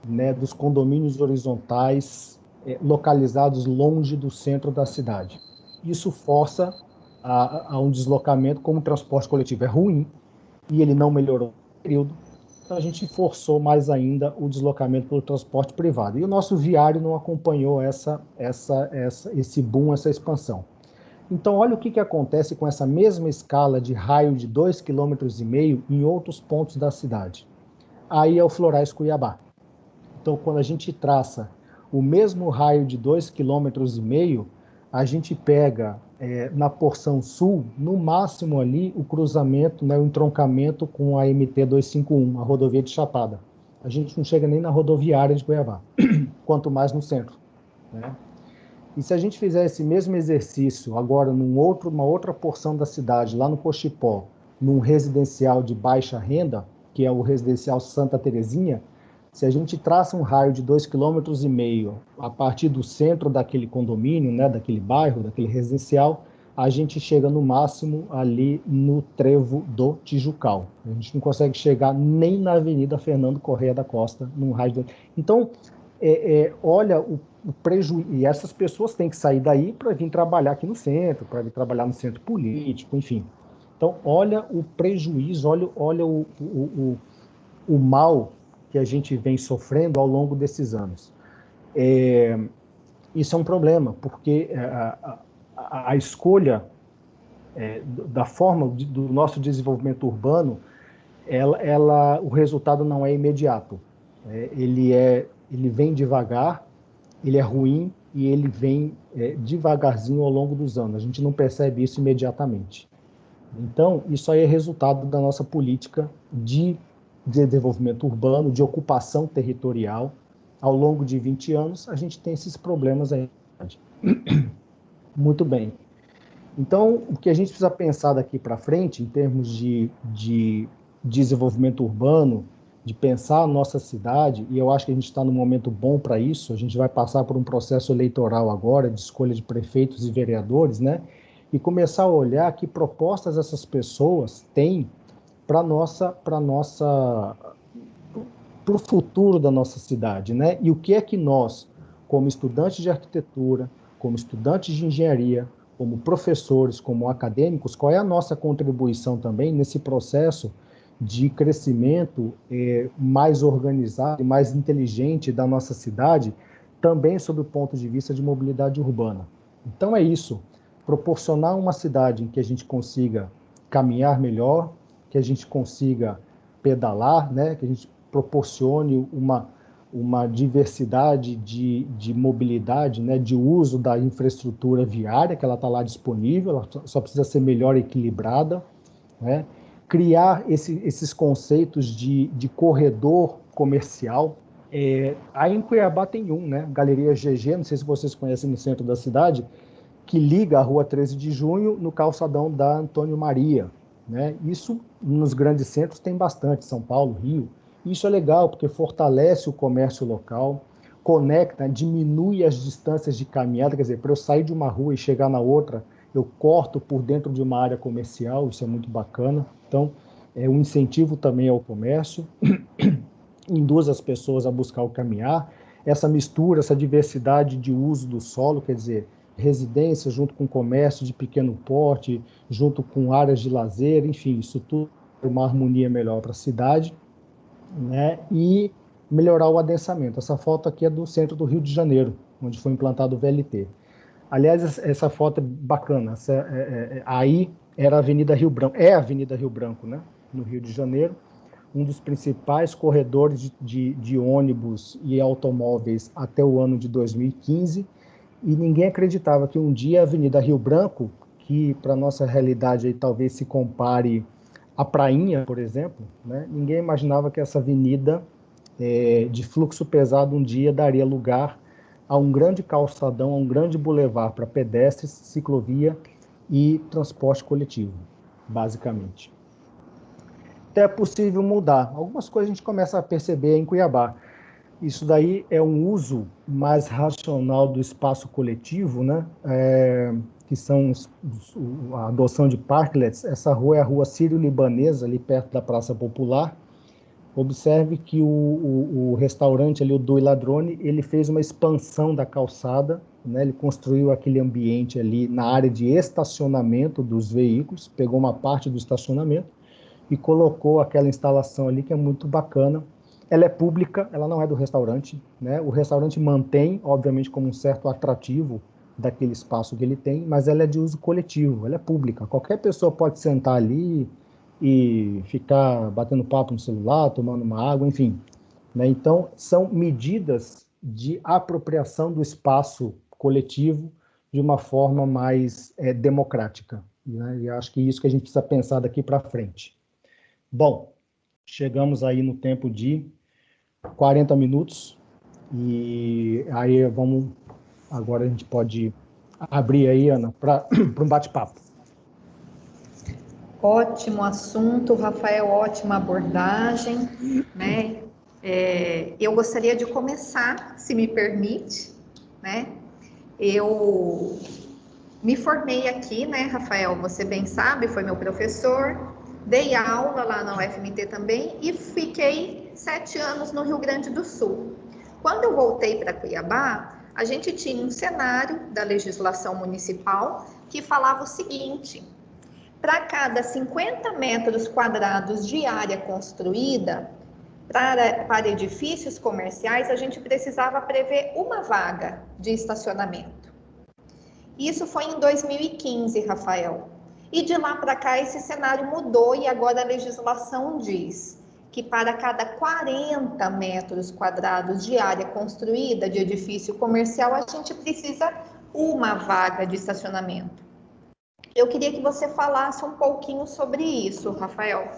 né, dos condomínios horizontais localizados longe do centro da cidade. Isso força a um deslocamento, como o transporte coletivo é ruim e ele não melhorou no período, então a gente forçou mais ainda o deslocamento pelo transporte privado. E o nosso viário não acompanhou esse boom, essa expansão. Então, olha o que acontece com essa mesma escala de raio de 2,5 km em outros pontos da cidade. Aí é o Florais Cuiabá. Então, quando a gente traça o mesmo raio de 2,5 km, a gente pega na porção sul, no máximo ali, o cruzamento, né, o entroncamento com a MT 251, a rodovia de Chapada. A gente não chega nem na rodoviária de Cuiabá, quanto mais no centro. Né? E se a gente fizer esse mesmo exercício agora numa outra porção da cidade, lá no Cochipó, num residencial de baixa renda, que é o residencial Santa Terezinha, se a gente traça um raio de 2,5 km a partir do centro daquele condomínio, né, daquele bairro, daquele residencial, a gente chega no máximo ali no Trevo do Tijucal. A gente não consegue chegar nem na Avenida Fernando Correia da Costa, num raio de... Então, olha o prejuízo. E essas pessoas têm que sair daí para vir trabalhar aqui no centro, para vir trabalhar no centro político, enfim. Então, olha o prejuízo, olha o mal que a gente vem sofrendo ao longo desses anos. Isso é um problema, porque a escolha da forma do nosso desenvolvimento urbano, o resultado não é imediato. Ele vem devagar, ele é ruim e ele vem devagarzinho ao longo dos anos. A gente não percebe isso imediatamente. Então, isso aí é resultado da nossa política de desenvolvimento urbano, de ocupação territorial. Ao longo de 20 anos, a gente tem esses problemas aí. Muito bem. Então, o que a gente precisa pensar daqui para frente, em termos de desenvolvimento urbano, de pensar a nossa cidade, e eu acho que a gente está num momento bom para isso, a gente vai passar por um processo eleitoral agora, de escolha de prefeitos e vereadores, né? E começar a olhar que propostas essas pessoas têm para o futuro da nossa cidade, né? E o que é que nós, como estudantes de arquitetura, como estudantes de engenharia, como professores, como acadêmicos, qual é a nossa contribuição também nesse processo de crescimento mais organizado e mais inteligente da nossa cidade, também sob o ponto de vista de mobilidade urbana. Então é isso, proporcionar uma cidade em que a gente consiga caminhar melhor, que a gente consiga pedalar, né, que a gente proporcione uma diversidade de mobilidade, né, de uso da infraestrutura viária, que ela está lá disponível, ela só precisa ser melhor equilibrada, né? Criar esses conceitos de corredor comercial. Aí em Cuiabá tem né, Galeria GG, não sei se vocês conhecem, no centro da cidade, que liga a Rua 13 de Junho no calçadão da Antônio Maria, né? Isso nos grandes centros tem bastante, São Paulo, Rio. Isso é legal, porque fortalece o comércio local, conecta, diminui as distâncias de caminhada, quer dizer, para eu sair de uma rua e chegar na outra, eu corto por dentro de uma área comercial, isso é muito bacana. Então, é um incentivo também ao comércio, induz as pessoas a buscar o caminhar. Essa mistura, essa diversidade de uso do solo, quer dizer, residência junto com comércio de pequeno porte, junto com áreas de lazer, enfim, isso tudo é uma harmonia melhor para a cidade, né? E melhorar o adensamento. Essa foto aqui é do centro do Rio de Janeiro, onde foi implantado o VLT. Aliás, essa foto é bacana. Aí era a Avenida Rio Branco, a Avenida Rio Branco, né? No Rio de Janeiro, um dos principais corredores de ônibus e automóveis até o ano de 2015, e ninguém acreditava que um dia a Avenida Rio Branco, que para nossa realidade aí talvez se compare à Prainha, por exemplo, né? Ninguém imaginava que essa avenida de fluxo pesado um dia daria lugar a um grande calçadão, a um grande bulevar para pedestres, ciclovia e transporte coletivo, basicamente. Então é possível mudar. Algumas coisas a gente começa a perceber em Cuiabá. Isso daí é um uso mais racional do espaço coletivo, né? Que são a adoção de parklets. Essa rua é a Rua Sírio-Libanesa, ali perto da Praça Popular. Observe que o restaurante ali, o Dui Ladrone, ele fez uma expansão da calçada, né? Ele construiu aquele ambiente ali na área de estacionamento dos veículos, pegou uma parte do estacionamento e colocou aquela instalação ali que é muito bacana. Ela é pública, ela não é do restaurante, né? O restaurante mantém, obviamente, como um certo atrativo daquele espaço que ele tem, mas ela é de uso coletivo, ela é pública. Qualquer pessoa pode sentar ali e ficar batendo papo no celular, tomando uma água, enfim, né? Então, são medidas de apropriação do espaço coletivo de uma forma mais democrática, né? E acho que é isso que a gente precisa pensar daqui para frente. Bom, chegamos aí no tempo de 40 minutos e aí agora a gente pode abrir aí, Ana, para um bate-papo. Ótimo assunto, Rafael, ótima abordagem, né? Eu gostaria de começar, se me permite, né? Eu Me formei aqui, né, Rafael? Você bem sabe, foi meu professor. Dei aula lá na UFMT também e fiquei 7 anos no Rio Grande do Sul. Quando eu voltei para Cuiabá, a gente tinha um cenário da legislação municipal que falava o seguinte: para cada 50 metros quadrados de área construída, para edifícios comerciais, a gente precisava prever uma vaga de estacionamento. Isso foi em 2015, Rafael. E de lá para cá esse cenário mudou e agora a legislação diz que para cada 40 metros quadrados de área construída de edifício comercial, a gente precisa uma vaga de estacionamento. Eu queria que você falasse um pouquinho sobre isso, Rafael.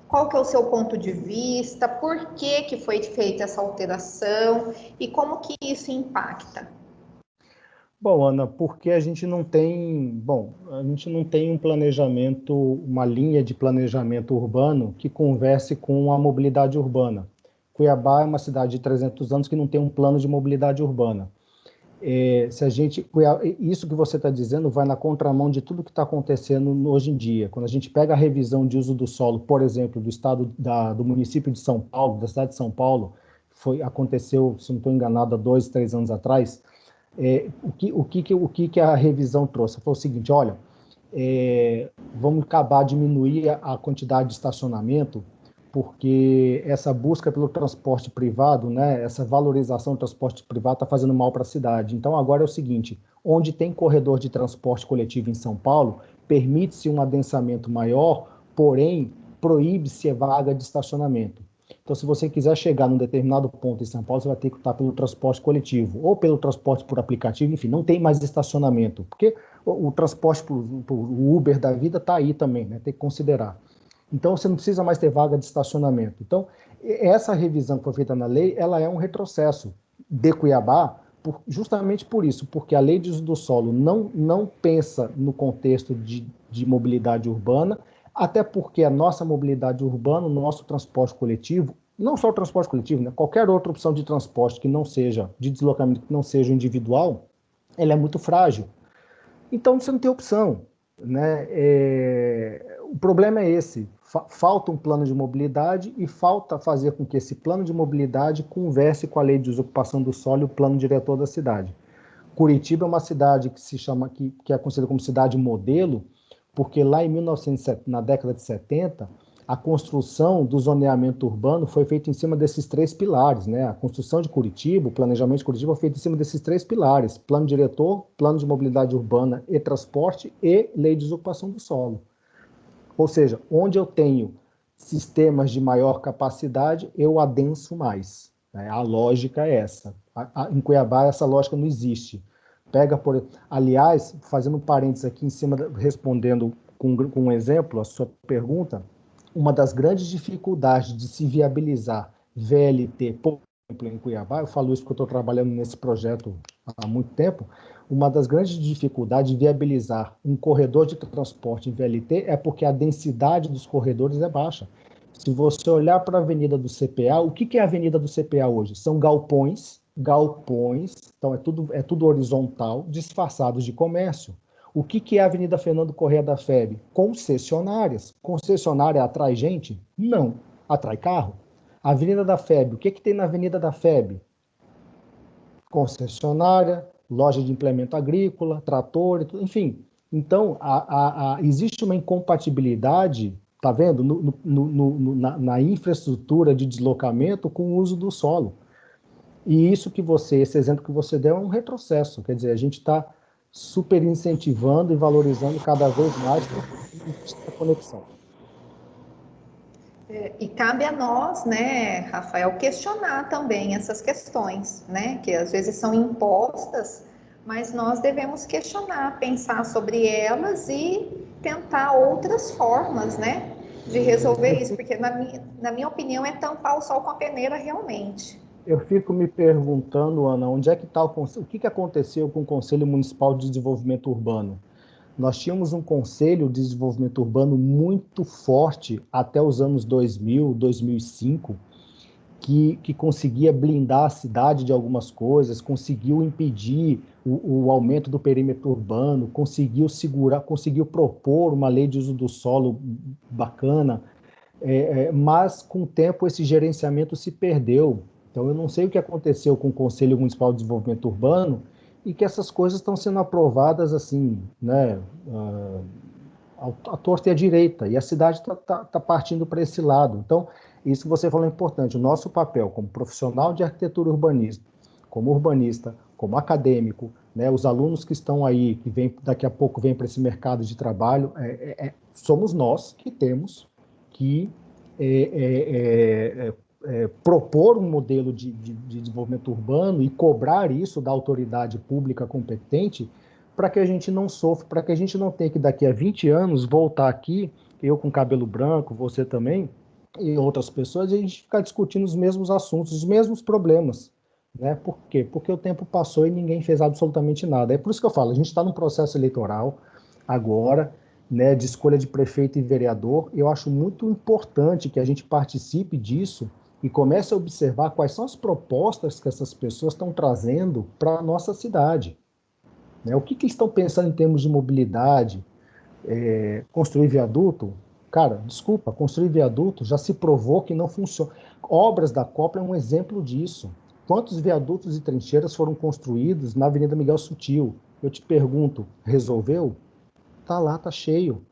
Qual que é o seu ponto de vista? Por que foi feita essa alteração? E como que isso impacta? Bom, Ana, porque a gente não tem um planejamento, uma linha de planejamento urbano que converse com a mobilidade urbana. Cuiabá é uma cidade de 300 anos que não tem um plano de mobilidade urbana. Isso que você está dizendo vai na contramão de tudo que está acontecendo hoje em dia. Quando a gente pega a revisão de uso do solo, por exemplo, do município de São Paulo, da cidade de São Paulo, aconteceu, se não estou enganado, há 2, 3 anos atrás. O que a revisão trouxe? Foi o seguinte: olha, vamos acabar diminuir a quantidade de estacionamento, porque essa busca pelo transporte privado, né, essa valorização do transporte privado está fazendo mal para a cidade. Então agora é o seguinte: onde tem corredor de transporte coletivo em São Paulo, permite-se um adensamento maior, porém proíbe-se a vaga de estacionamento. Então, se você quiser chegar num determinado ponto em São Paulo, você vai ter que optar pelo transporte coletivo ou pelo transporte por aplicativo, enfim, não tem mais estacionamento, porque o transporte por Uber da vida está aí também, né? Tem que considerar. Então, você não precisa mais ter vaga de estacionamento. Então, essa revisão que foi feita na lei, ela é um retrocesso de Cuiabá, justamente por isso, porque a lei de uso do solo não pensa no contexto de mobilidade urbana, até porque a nossa mobilidade urbana, o nosso transporte coletivo, não só o transporte coletivo, né, qualquer outra opção de transporte que não seja, de deslocamento que não seja individual, ela é muito frágil. Então você não tem opção, né? O problema é esse: falta um plano de mobilidade e falta fazer com que esse plano de mobilidade converse com a lei de desocupação do solo e o plano diretor da cidade. Curitiba é uma cidade que é considerada como cidade modelo, porque lá na década de 70, a construção do zoneamento urbano foi feita em cima desses 3 pilares, né? A construção de Curitiba, o planejamento de Curitiba foi feito em cima desses 3 pilares: plano diretor, plano de mobilidade urbana e transporte e lei de desocupação do solo. Ou seja, onde eu tenho sistemas de maior capacidade, eu adenso mais. Né? A lógica é essa. Em Cuiabá, essa lógica não existe. Aliás, fazendo um parênteses aqui em cima, respondendo com um exemplo a sua pergunta, uma das grandes dificuldades de se viabilizar VLT, por exemplo, em Cuiabá, eu falo isso porque eu estou trabalhando nesse projeto há muito tempo, uma das grandes dificuldades de viabilizar um corredor de transporte em VLT é porque a densidade dos corredores é baixa. Se você olhar para a Avenida do CPA, o que é a Avenida do CPA hoje? São galpões, então é tudo horizontal, disfarçados de comércio. O que é a Avenida Fernando Corrêa da FEB? Concessionárias. Concessionária atrai gente? Não. Atrai carro? A Avenida da FEB, o que tem na Avenida da FEB? Concessionária, loja de implemento agrícola, trator, enfim. Então, existe uma incompatibilidade, tá vendo, na infraestrutura de deslocamento com o uso do solo. E esse exemplo que você deu é um retrocesso, quer dizer, a gente está super incentivando e valorizando cada vez mais a conexão. E cabe a nós, né, Rafael, questionar também essas questões, né, que às vezes são impostas, mas nós devemos questionar, pensar sobre elas e tentar outras formas, né, de resolver isso, porque na minha opinião é tampar o sol com a peneira realmente. Eu fico me perguntando, Ana, onde é que está o que aconteceu com o Conselho Municipal de Desenvolvimento Urbano? Nós tínhamos um Conselho de Desenvolvimento Urbano muito forte até os anos 2000, 2005, que conseguia blindar a cidade de algumas coisas, conseguiu impedir o aumento do perímetro urbano, conseguiu segurar, conseguiu propor uma lei de uso do solo bacana, mas com o tempo esse gerenciamento se perdeu. Então eu não sei o que aconteceu com o Conselho Municipal de Desenvolvimento Urbano e que essas coisas estão sendo aprovadas assim, né, à torta e à direita, e a cidade está partindo para esse lado. Então, isso que você falou é importante. O nosso papel como profissional de arquitetura urbanista, como urbanista, como acadêmico, né, os alunos que estão aí, que daqui a pouco vêm para esse mercado de trabalho, somos nós que temos que propor um modelo de desenvolvimento urbano e cobrar isso da autoridade pública competente para que a gente não sofra, para que a gente não tenha que daqui a 20 anos voltar aqui, eu com cabelo branco, você também, e outras pessoas, e a gente ficar discutindo os mesmos assuntos, os mesmos problemas. Né? Por quê? Porque o tempo passou e ninguém fez absolutamente nada. É por isso que eu falo, a gente está num processo eleitoral agora, né, de escolha de prefeito e vereador. Eu acho muito importante que a gente participe disso e comece a observar quais são as propostas que essas pessoas estão trazendo para a nossa cidade. Né? O que estão pensando em termos de mobilidade? Construir viaduto? Cara, desculpa, construir viaduto já se provou que não funciona. Obras da Copa é um exemplo disso. Quantos viadutos e trincheiras foram construídos na Avenida Miguel Sutil? Eu te pergunto, resolveu? Tá lá, tá cheio.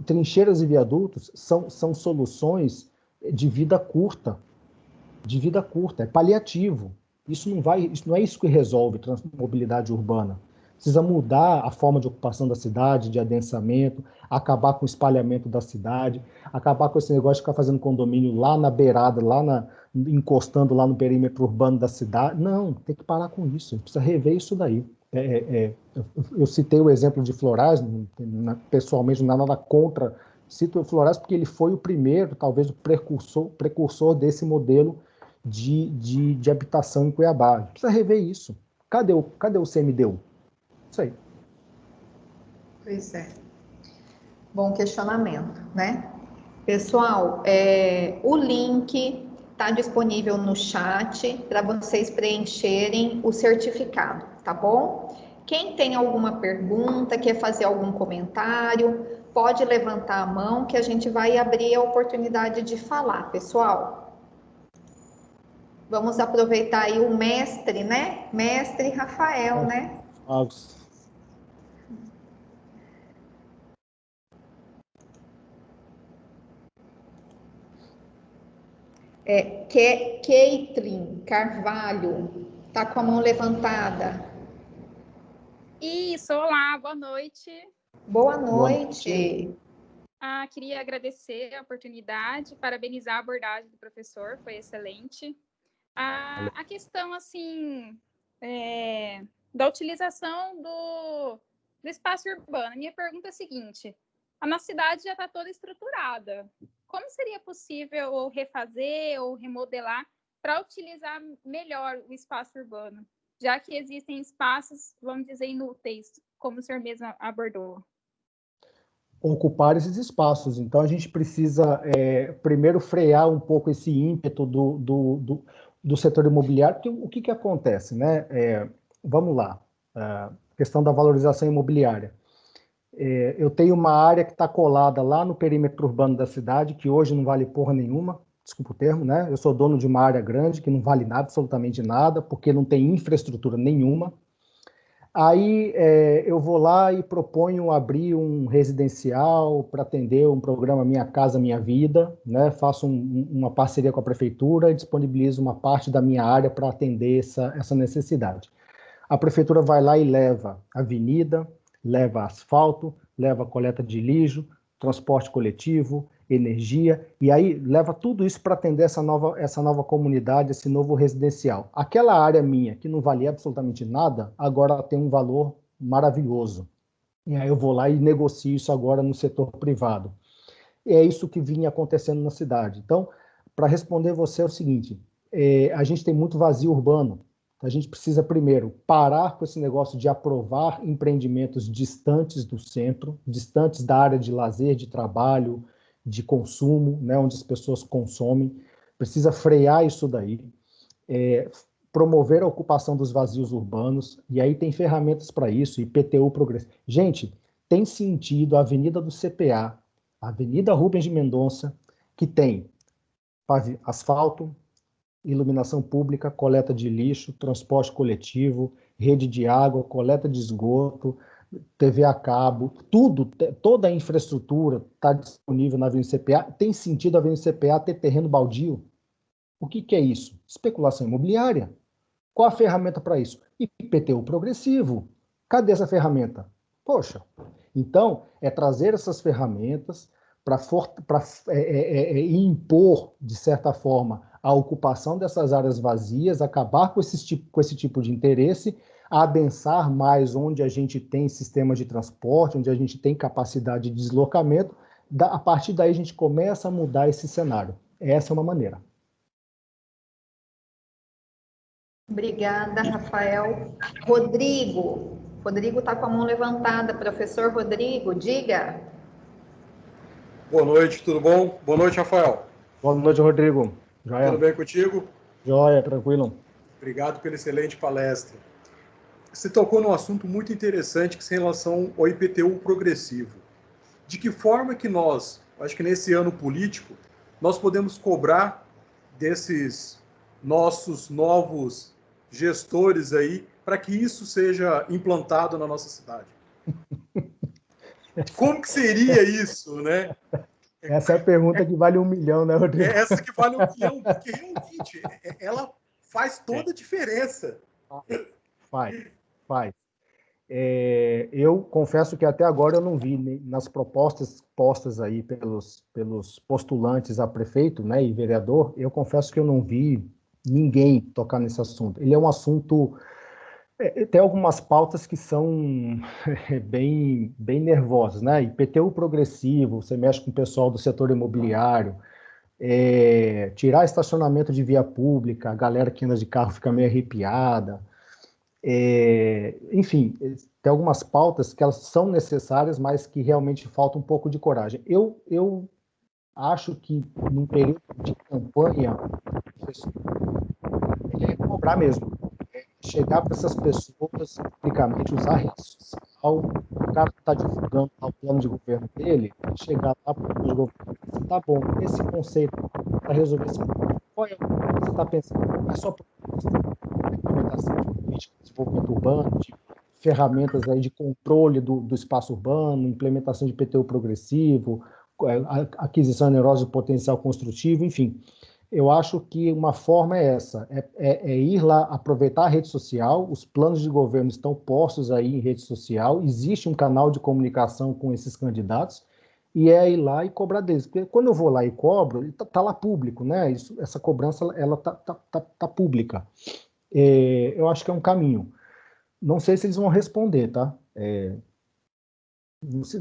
Trincheiras e viadutos são soluções de vida curta, é paliativo. Isso não é isso que resolve mobilidade urbana. Precisa mudar a forma de ocupação da cidade, de adensamento, acabar com o espalhamento da cidade, acabar com esse negócio de ficar fazendo condomínio lá na beirada, encostando lá no perímetro urbano da cidade. Não, tem que parar com isso, precisa rever isso daí. Eu citei o exemplo de Florais, pessoalmente não há nada contra, cito o Florais porque ele foi o primeiro, talvez o precursor desse modelo de habitação em Cuiabá. Precisa rever isso. Cadê o CMDU? Isso aí. Pois é. Bom questionamento, né? Pessoal, o link está disponível no chat para vocês preencherem o certificado, tá bom? Quem tem alguma pergunta, quer fazer algum comentário, pode levantar a mão que a gente vai abrir a oportunidade de falar, pessoal. Vamos aproveitar aí o mestre, né? Mestre Rafael, né? Keitrin Carvalho, tá com a mão levantada. Isso, olá, boa noite. Boa noite. Queria agradecer a oportunidade, parabenizar a abordagem do professor, foi excelente. A questão, assim, da utilização do espaço urbano. Minha pergunta é a seguinte: a nossa cidade já está toda estruturada. Como seria possível refazer ou remodelar para utilizar melhor o espaço urbano, já que existem espaços, vamos dizer, inúteis, como o senhor mesmo abordou? Ocupar esses espaços. Então, a gente precisa, primeiro, frear um pouco esse ímpeto do setor imobiliário, porque o que acontece, né? Vamos lá, questão da valorização imobiliária. Eu tenho uma área que está colada lá no perímetro urbano da cidade, que hoje não vale porra nenhuma, desculpa o termo, né? Eu sou dono de uma área grande que não vale nada, absolutamente nada, porque não tem infraestrutura nenhuma. Aí eu vou lá e proponho abrir um residencial para atender um programa Minha Casa Minha Vida, né? Faço uma parceria com a prefeitura e disponibilizo uma parte da minha área para atender essa necessidade. A prefeitura vai lá e leva avenida, leva asfalto, leva coleta de lixo, transporte coletivo, energia, e aí leva tudo isso para atender essa nova comunidade, esse novo residencial. Aquela área minha, que não valia absolutamente nada, agora tem um valor maravilhoso. E aí eu vou lá e negocio isso agora no setor privado. E é isso que vinha acontecendo na cidade. Então, para responder você é o seguinte, a gente tem muito vazio urbano. A gente precisa, primeiro, parar com esse negócio de aprovar empreendimentos distantes do centro, distantes da área de lazer, de trabalho, de consumo, né, onde as pessoas consomem. precisa frear isso daí, promover a ocupação dos vazios urbanos, e aí tem ferramentas para isso, IPTU progressivo. Gente, tem sentido a Avenida do CPA, a Avenida Rubens de Mendonça, que tem asfalto, iluminação pública, coleta de lixo, transporte coletivo, rede de água, coleta de esgoto, TV a cabo, tudo, toda a infraestrutura está disponível na Avenida CPA. Tem sentido a Avenida CPA ter terreno baldio? O que é isso? Especulação imobiliária. Qual a ferramenta para isso? IPTU progressivo. Cadê essa ferramenta? Poxa, então é trazer essas ferramentas para impor, de certa forma, a ocupação dessas áreas vazias, acabar com esse tipo de interesse, adensar mais onde a gente tem sistema de transporte, onde a gente tem capacidade de deslocamento. A partir daí a gente começa a mudar esse cenário. Essa é uma maneira. Obrigada, Rafael. Rodrigo está com a mão levantada. Professor Rodrigo, diga. Boa noite, tudo bom? Boa noite, Rafael. Boa noite, Rodrigo. Joia. Tudo bem contigo? Joia, tranquilo. Obrigado pela excelente palestra. Você tocou num assunto muito interessante que é em relação ao IPTU progressivo. De que forma que nós, acho que nesse ano político, nós podemos cobrar desses nossos novos gestores aí para que isso seja implantado na nossa cidade? Como que seria isso, né? Essa é a pergunta que vale 1 milhão, né, Rodrigo? É essa que vale 1 milhão, porque realmente ela faz toda a diferença. Faz. Eu confesso que até agora eu não vi nas propostas postas aí pelos postulantes a prefeito, né, e vereador, eu confesso que eu não vi ninguém tocar nesse assunto. Ele é um assunto... Tem algumas pautas que são bem nervosas, né? IPTU progressivo, você mexe com o pessoal do setor imobiliário, tirar estacionamento de via pública, a galera que anda de carro fica meio arrepiada. Enfim, tem algumas pautas que elas são necessárias, mas que realmente falta um pouco de coragem. Eu acho que num período de campanha, cobrar mesmo. Chegar para essas pessoas, publicamente, usar a rede social, o cara que está divulgando o plano de governo dele, chegar lá para o plano de governo e dizer, tá bom, esse conceito para resolver esse problema, qual é o que você está pensando? Não é só proposta, implementação de política de desenvolvimento urbano, de ferramentas aí de controle do espaço urbano, implementação de IPTU progressivo, aquisição onerosa de potencial construtivo, enfim. Eu acho que uma forma é essa, ir lá, aproveitar a rede social, os planos de governo estão postos aí em rede social, existe um canal de comunicação com esses candidatos, e é ir lá e cobrar deles. Porque quando eu vou lá e cobro, está lá público, né? Essa cobrança ela tá pública. Eu acho que é um caminho. Não sei se eles vão responder, tá?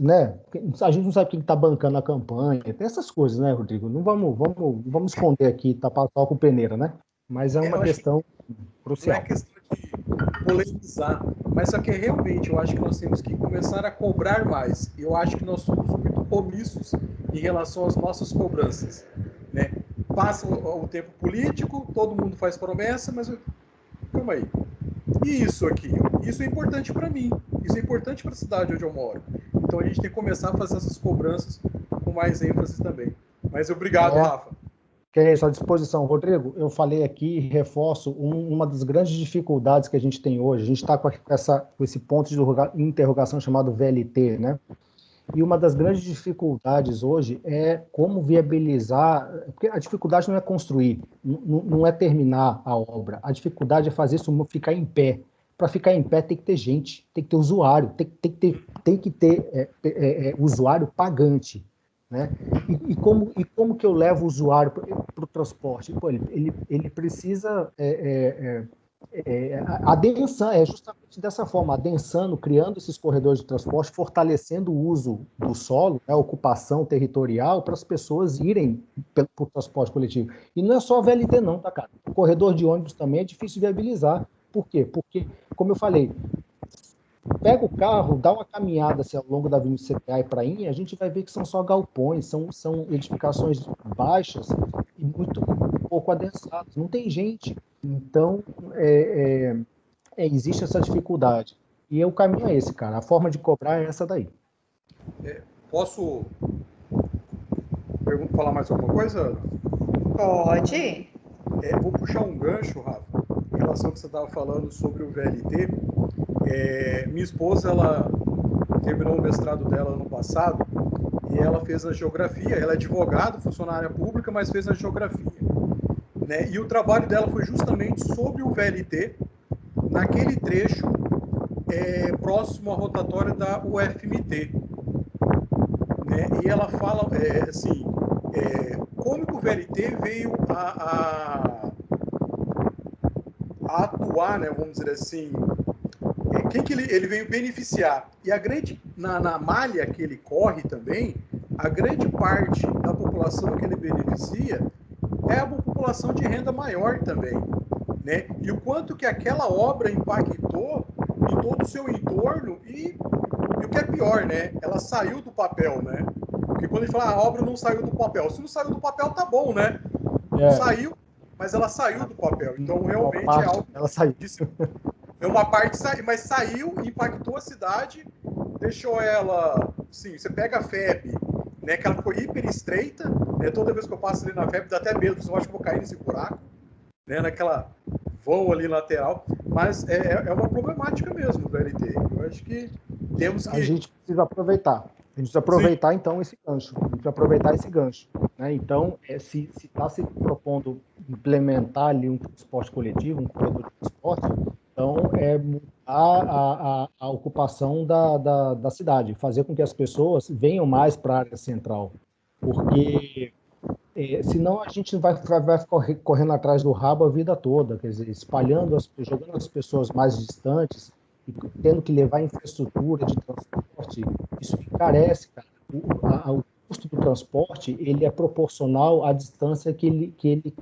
Né? A gente não sabe quem está bancando a campanha, tem essas coisas, né, Rodrigo? Não vamos esconder aqui, tapar só com peneira, né? Mas é uma questão crucial. Não é questão de polemizar, mas só que realmente eu acho que nós temos que começar a cobrar mais. Eu acho que nós somos muito omissos em relação às nossas cobranças, né? Passa o tempo político, todo mundo faz promessa, mas calma aí. E isso aqui? Isso é importante para mim, isso é importante para a cidade onde eu moro. Então a gente tem que começar a fazer essas cobranças com mais ênfase também. Mas obrigado, Rafa. Que é isso, à disposição. Rodrigo, eu falei aqui e reforço uma das grandes dificuldades que a gente tem hoje. A gente está com esse ponto de interrogação chamado VLT, né? E uma das grandes dificuldades hoje é como viabilizar, porque a dificuldade não é construir, não é terminar a obra, a dificuldade é fazer isso ficar em pé. Para ficar em pé tem que ter gente, tem que ter usuário, tem que ter usuário pagante, né? E como que eu levo o usuário para o transporte? Pô, ele precisa adensar, justamente dessa forma, adensando, criando esses corredores de transporte, fortalecendo o uso do solo, a ocupação territorial, para as pessoas irem para o transporte coletivo. E não é só a VLT não, tá, cara? O corredor de ônibus também é difícil de viabilizar. Por quê? Porque, como eu falei, pega o carro, dá uma caminhada assim, ao longo da Avenida CPA e Prainha, a gente vai ver que são só galpões, são edificações baixas e muito pouco adensadas, não tem gente. Então, existe essa dificuldade. E o caminho é esse, cara. A forma de cobrar é essa daí. Posso falar mais alguma coisa? Pode. Vou puxar um gancho, Rafa, em relação ao que você estava falando sobre o VLT. Minha esposa, ela terminou o mestrado dela ano passado e ela fez a geografia. Ela é advogada, funcionária pública, mas fez a geografia, né? E o trabalho dela foi justamente sobre o VLT, naquele trecho próximo à rotatória da UFMT, né? E ela fala assim, como que o VLT veio a atuar, né? Vamos dizer assim, quem que ele veio beneficiar. E a grande, na malha que ele corre também, a grande parte da população que ele beneficia é a população de renda maior também, né? E o quanto que aquela obra impactou em todo o seu entorno e o que é pior, né? Ela saiu do papel, né? Porque quando a gente fala, a obra não saiu do papel. Se não saiu do papel, tá bom, né? Saiu, mas ela saiu do papel. Então, realmente é algo... Ela saiu. É uma parte, mas saiu, impactou a cidade, deixou ela... Sim, você pega a FEB, né? Que ela ficou hiper estreita, né? Toda vez que eu passo ali na FEB, dá até medo, eu acho que vou cair nesse buraco, né? Naquela vão ali lateral. Mas é uma problemática mesmo, o VLT. Eu acho que temos que... A gente precisa aproveitar. A gente precisa aproveitar, Sim. Então, esse gancho. A gente precisa aproveitar esse gancho, né? Então, se está se propondo implementar ali um transporte coletivo, um corredor de transporte, então, mudar a ocupação da cidade, fazer com que as pessoas venham mais para a área central. Porque... senão a gente vai ficar correndo atrás do rabo a vida toda, quer dizer, jogando as pessoas mais distantes e tendo que levar infraestrutura de transporte, isso encarece, cara. O custo do transporte, ele é proporcional à distância que ele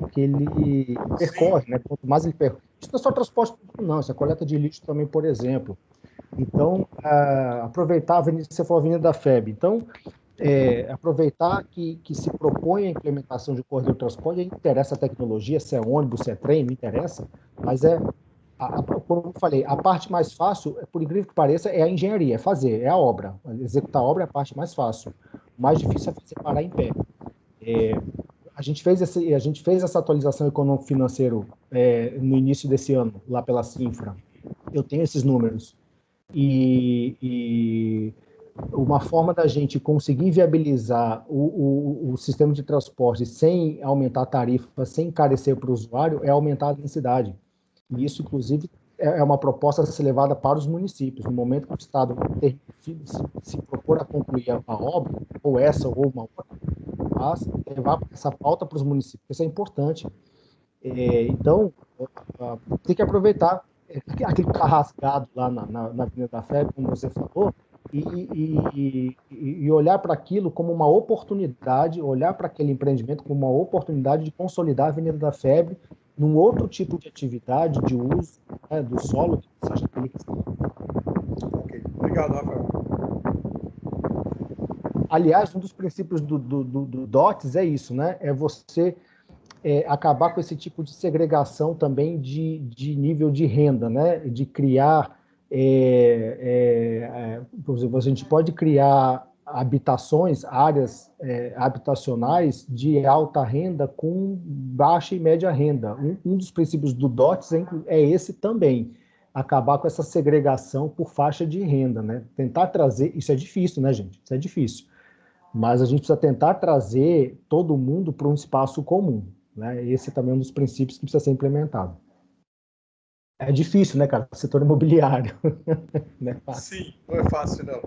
percorre, né? Quanto mais ele percorre. Isso não é só transporte público, não, isso é coleta de lixo também, por exemplo. Então, aproveitar a avenida, você falou a Avenida da FEB, então, aproveitar que se propõe a implementação de corredor de transporte, interessa a tecnologia, se é ônibus, se é trem, não interessa, mas como eu falei, a parte mais fácil, por incrível que pareça, é a engenharia, é fazer, é a obra. Executar a obra é a parte mais fácil. O mais difícil é fazer parar em pé. A gente fez essa atualização econômico-financeira no início desse ano, lá pela Cinfra. Eu tenho esses números. E uma forma da gente conseguir viabilizar o sistema de transporte sem aumentar a tarifa, sem encarecer para o usuário, é aumentar a densidade. E isso, inclusive, é uma proposta a ser levada para os municípios. No momento que o Estado se propor a concluir a obra, ou essa ou uma outra, mas levar essa pauta para os municípios. Isso é importante. Então, tem que aproveitar aquele carro rasgado lá na Avenida da FEB, como você falou, e olhar para aquilo como uma oportunidade, olhar para aquele empreendimento como uma oportunidade de consolidar a Avenida da FEB num outro tipo de atividade, de uso, né, do solo que você acha que ele quer. Ok, obrigado, Rafael. Aliás, um dos princípios do DOTS é isso, né? É você acabar com esse tipo de segregação também de nível de renda, né? De criar, por exemplo, a gente pode criar habitações, áreas habitacionais de alta renda com baixa e média renda. Um dos princípios do DOTS é esse também, acabar com essa segregação por faixa de renda, né? Tentar trazer, isso é difícil, né, gente? Isso é difícil. Mas a gente precisa tentar trazer todo mundo para um espaço comum, né? Esse também é um dos princípios que precisa ser implementado. É difícil, né, cara? O setor imobiliário. Não é fácil. Sim, não é fácil, não.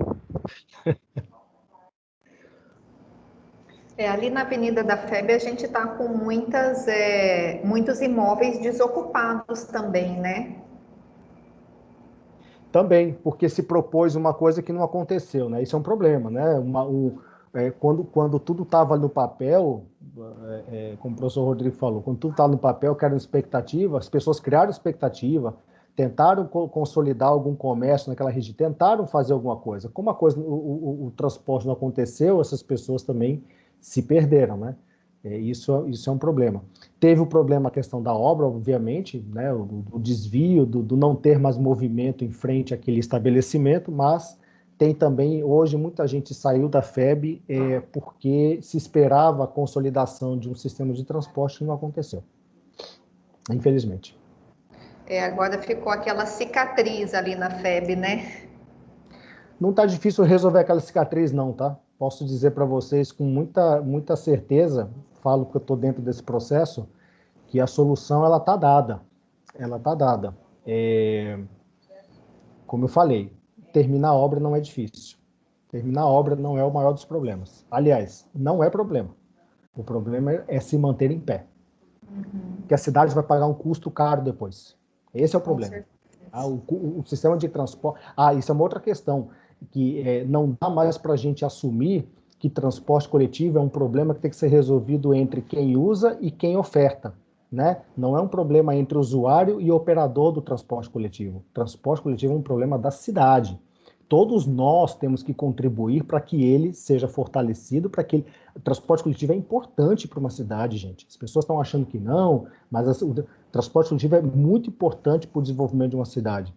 Ali na Avenida da FEB a gente está com muitos imóveis desocupados também, né? Também, porque se propôs uma coisa que não aconteceu, né? Isso é um problema, né? Quando tudo estava no papel, como o professor Rodrigo falou, quando tudo estava no papel, que era uma expectativa, as pessoas criaram expectativa, tentaram consolidar algum comércio naquela região, tentaram fazer alguma coisa. Como o transporte não aconteceu, essas pessoas também se perderam, né? Isso é um problema. Teve o problema, a questão da obra, obviamente, né, o desvio, do não ter mais movimento em frente àquele estabelecimento, mas tem também, hoje, muita gente saiu da FEB porque se esperava a consolidação de um sistema de transporte que não aconteceu, infelizmente. Agora ficou aquela cicatriz ali na FEB, né? Não está difícil resolver aquela cicatriz, não, tá? Posso dizer para vocês com muita certeza, falo que eu estou dentro desse processo, que a solução ela está dada. Ela está dada. Como eu falei, terminar a obra não é difícil. Terminar a obra não é o maior dos problemas. Aliás, não é problema. O problema é se manter em pé. Porque a cidade vai pagar um custo caro depois. Esse é o problema. O sistema de transporte... isso é uma outra questão, que não dá mais para a gente assumir que transporte coletivo é um problema que tem que ser resolvido entre quem usa e quem oferta, né? Não é um problema entre usuário e operador do transporte coletivo. O transporte coletivo é um problema da cidade. Todos nós temos que contribuir para que ele seja fortalecido, para que o transporte coletivo é importante para uma cidade, gente. As pessoas estão achando que não, mas o transporte coletivo é muito importante para o desenvolvimento de uma cidade.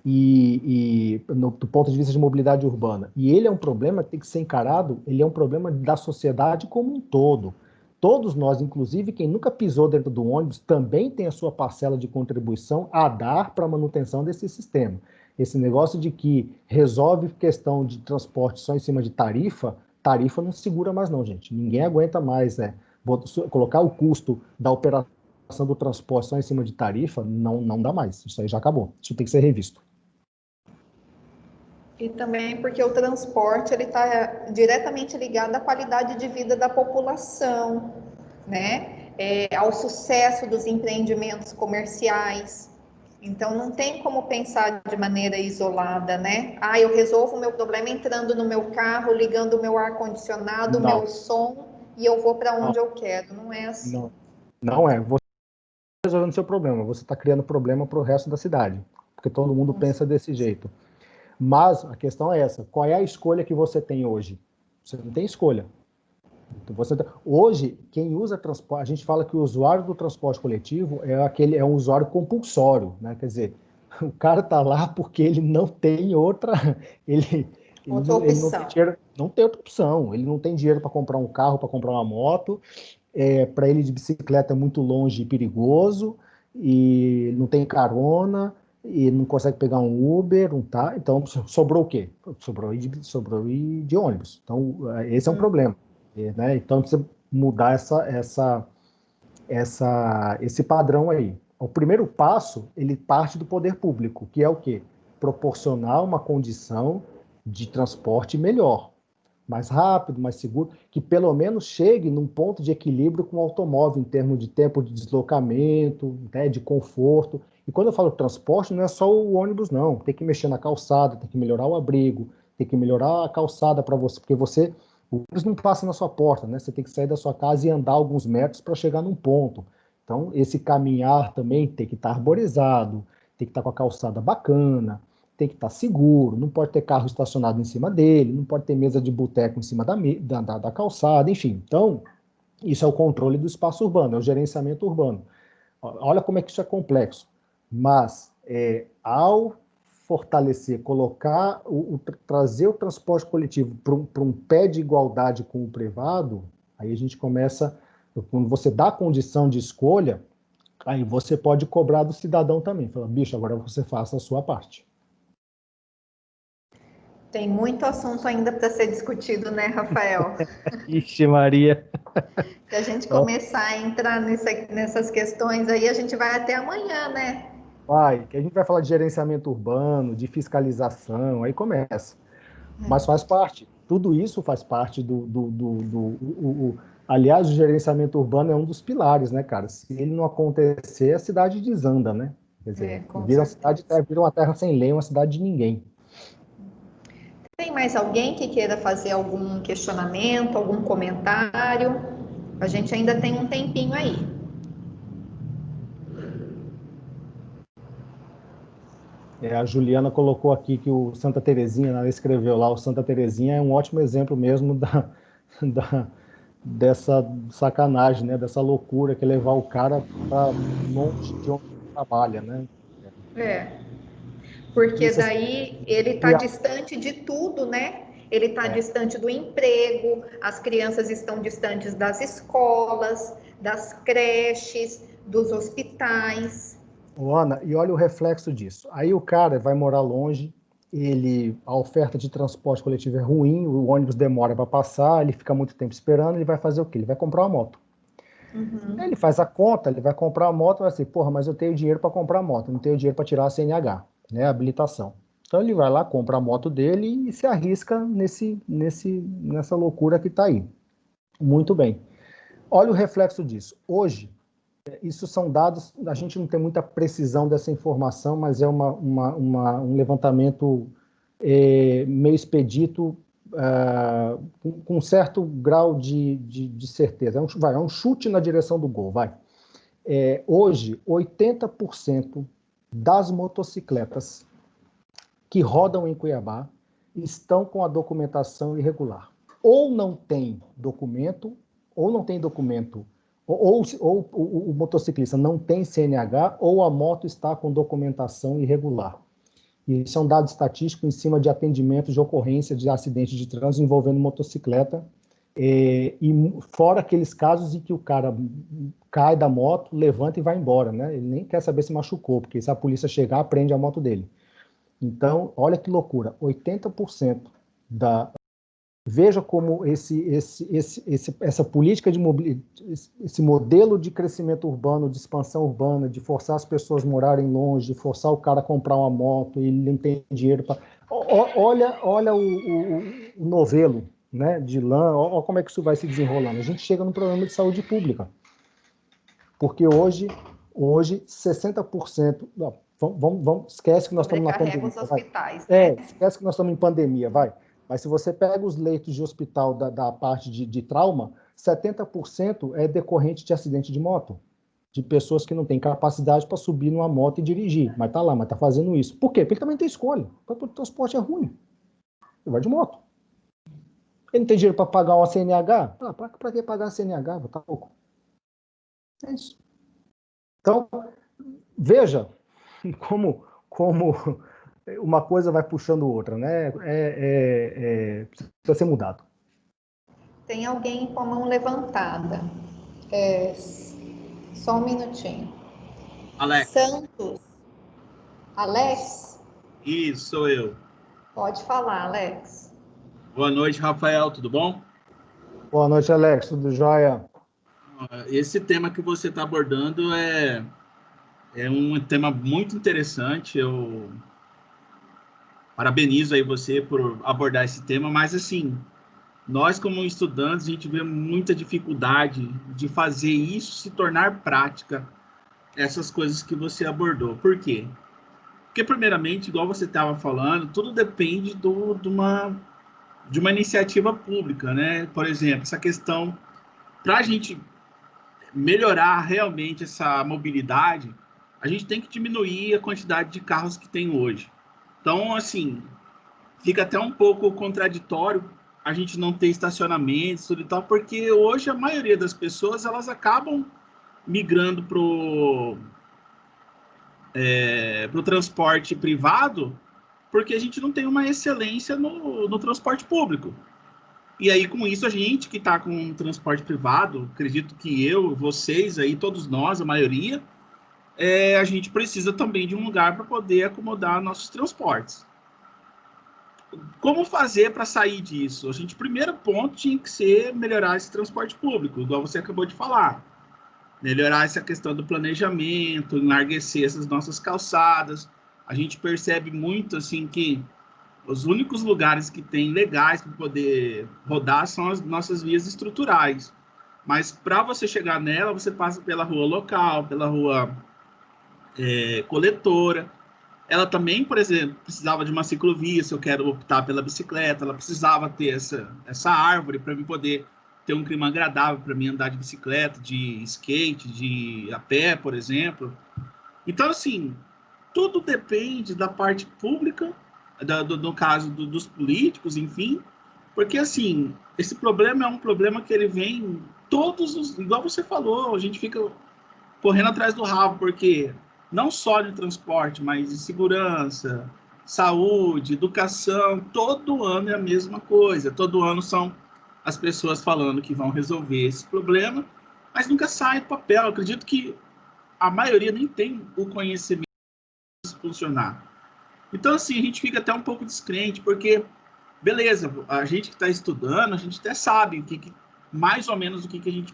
Do ponto de vista de mobilidade urbana. E ele é um problema que tem que ser encarado, ele é um problema da sociedade como um todo. Todos nós, inclusive quem nunca pisou dentro do ônibus, também tem a sua parcela de contribuição a dar para a manutenção desse sistema. Esse negócio de que resolve questão de transporte só em cima de tarifa não segura mais não, gente. Ninguém aguenta mais, colocar o custo da operação do transporte só em cima de tarifa, não dá mais. Isso aí já acabou. Isso tem que ser revisto. E também porque o transporte ele está diretamente ligado à qualidade de vida da população, né? Ao sucesso dos empreendimentos comerciais. Então, não tem como pensar de maneira isolada, né? Eu resolvo o meu problema entrando no meu carro, ligando o meu ar-condicionado, o meu som, e eu vou para onde eu quero. Não é assim. Não é. Você está resolvendo seu problema, você está criando problema para o resto da cidade, porque todo mundo pensa desse jeito. Mas a questão é essa, qual é a escolha que você tem hoje? Você não tem escolha. Hoje, quem usa transporte, a gente fala que o usuário do transporte coletivo é um usuário compulsório, né? Quer dizer, o cara está lá porque ele não tem outra opção. Ele não tem outra opção. Ele não tem dinheiro para comprar um carro, para comprar uma moto. Para ele de bicicleta é muito longe e perigoso, e não tem carona, e não consegue pegar um Uber, então sobrou o quê? Sobrou ir de ônibus. Então, esse é um problema, né? Então, precisa mudar esse padrão aí. O primeiro passo, ele parte do poder público, que é o quê? Proporcionar uma condição de transporte melhor, mais rápido, mais seguro, que pelo menos chegue num ponto de equilíbrio com o automóvel, em termos de tempo de deslocamento, né, de conforto. E quando eu falo transporte, não é só o ônibus, não. Tem que mexer na calçada, tem que melhorar o abrigo, tem que melhorar a calçada para você, porque o ônibus não passa na sua porta, né? Você tem que sair da sua casa e andar alguns metros para chegar num ponto. Então, esse caminhar também tem que estar arborizado, tem que estar com a calçada bacana, tem que estar seguro, não pode ter carro estacionado em cima dele, não pode ter mesa de boteco em cima da calçada, enfim. Então, isso é o controle do espaço urbano, é o gerenciamento urbano. Olha como é que isso é complexo. Mas, ao fortalecer, trazer o transporte coletivo para um pé de igualdade com o privado, aí a gente começa, quando você dá a condição de escolha, aí você pode cobrar do cidadão também. Fala, bicho, agora você faça a sua parte. Tem muito assunto ainda para ser discutido, né, Rafael? Ixi, Maria! Se a gente começar a entrar nessas questões aí, a gente vai até amanhã, né? Que a gente vai falar de gerenciamento urbano, de fiscalização, aí começa. Mas faz parte, tudo isso faz parte aliás, o gerenciamento urbano é um dos pilares, né, cara? Se ele não acontecer, a cidade desanda, né? Quer dizer, vira uma terra sem lei, uma cidade de ninguém. Tem mais alguém que queira fazer algum questionamento, algum comentário? A gente ainda tem um tempinho aí. A Juliana colocou aqui que o Santa Terezinha, ela escreveu lá, o Santa Terezinha é um ótimo exemplo mesmo dessa sacanagem, né? Dessa loucura que é levar o cara para longe de onde ele trabalha, né? Porque Isso, daí ele está distante de tudo, né? Ele está distante do emprego, as crianças estão distantes das escolas, das creches, dos hospitais. Ana, e olha o reflexo disso. Aí o cara vai morar longe, a oferta de transporte coletivo é ruim, o ônibus demora para passar, ele fica muito tempo esperando, ele vai fazer o quê? Ele vai comprar uma moto. Aí ele faz a conta, ele vai comprar a moto, vai assim, porra, mas eu tenho dinheiro para comprar a moto, não tenho dinheiro para tirar a CNH, né, a habilitação. Então ele vai lá, compra a moto dele e se arrisca nessa loucura que está aí. Muito bem. Olha o reflexo disso. Hoje, isso são dados, a gente não tem muita precisão dessa informação, mas é um levantamento meio expedito, com um certo grau de certeza. É um chute na direção do gol, vai. Hoje, 80% das motocicletas que rodam em Cuiabá estão com a documentação irregular. Ou não tem documento, ou o motociclista não tem CNH, ou a moto está com documentação irregular. Isso é um dado estatístico em cima de atendimentos de ocorrência de acidente de trânsito envolvendo motocicleta, e fora aqueles casos em que o cara cai da moto, levanta e vai embora, né? Ele nem quer saber se machucou, porque se a polícia chegar, prende a moto dele. Então, olha que loucura, 80% da... Veja como essa política de mobilidade, esse modelo de crescimento urbano, de expansão urbana, de forçar as pessoas a morarem longe, de forçar o cara a comprar uma moto e ele não tem dinheiro para... Olha o novelo, né, de lã, olha como é que isso vai se desenrolando. A gente chega num problema de saúde pública. Porque hoje 60%... Não, vamos, esquece que nós estamos na pandemia. Os hospitais, né? Esquece que nós estamos em pandemia, vai. Mas se você pega os leitos de hospital da parte de trauma, 70% é decorrente de acidente de moto. De pessoas que não têm capacidade para subir numa moto e dirigir. Mas tá lá, mas tá fazendo isso. Por quê? Porque ele também tem escolha. O transporte é ruim. Ele vai de moto. Ele não tem dinheiro para pagar uma CNH? Para que pagar a CNH? Tá louco. É isso. Então, veja como uma coisa vai puxando outra, né? Precisa ser mudado. Tem alguém com a mão levantada. Só um minutinho. Alex. Santos. Alex? Isso, sou eu. Pode falar, Alex. Boa noite, Rafael, tudo bom? Boa noite, Alex, tudo jóia? Esse tema que você está abordando é um tema muito interessante. Eu parabenizo aí você por abordar esse tema, mas assim, nós como estudantes, a gente vê muita dificuldade de fazer isso se tornar prática, essas coisas que você abordou. Por quê? Porque, primeiramente, igual você estava falando, tudo depende de uma iniciativa pública, né? Por exemplo, essa questão, para a gente melhorar realmente essa mobilidade, a gente tem que diminuir a quantidade de carros que tem hoje. Então, assim, fica até um pouco contraditório a gente não ter estacionamentos, tudo e tal, porque hoje a maioria das pessoas, elas acabam migrando pro transporte privado, porque a gente não tem uma excelência no transporte público. E aí, com isso, a gente que está com um transporte privado, acredito que eu, vocês aí, todos nós, a maioria, a gente precisa também de um lugar para poder acomodar nossos transportes. Como fazer para sair disso? A gente, primeiro ponto, tinha que ser melhorar esse transporte público, igual você acabou de falar. Melhorar essa questão do planejamento, enlarguecer essas nossas calçadas. A gente percebe muito, assim, que os únicos lugares que tem legais para poder rodar são as nossas vias estruturais. Mas para você chegar nela, você passa pela rua local, pela rua coletora. Ela também, por exemplo, precisava de uma ciclovia, se eu quero optar pela bicicleta, ela precisava ter essa árvore para eu poder ter um clima agradável para mim andar de bicicleta, de skate, a pé, por exemplo. Então, assim, tudo depende da parte pública, no caso dos políticos, enfim, Porque, assim, esse problema é um problema que ele vem todos os... Igual você falou, a gente fica correndo atrás do rabo, porque não só de transporte, mas de segurança, saúde, educação, todo ano é a mesma coisa. Todo ano são as pessoas falando que vão resolver esse problema, mas nunca sai do papel. Eu acredito que a maioria nem tem o conhecimento de funcionar. Então, assim, a gente fica até um pouco descrente, porque, beleza, a gente que está estudando, a gente até sabe mais ou menos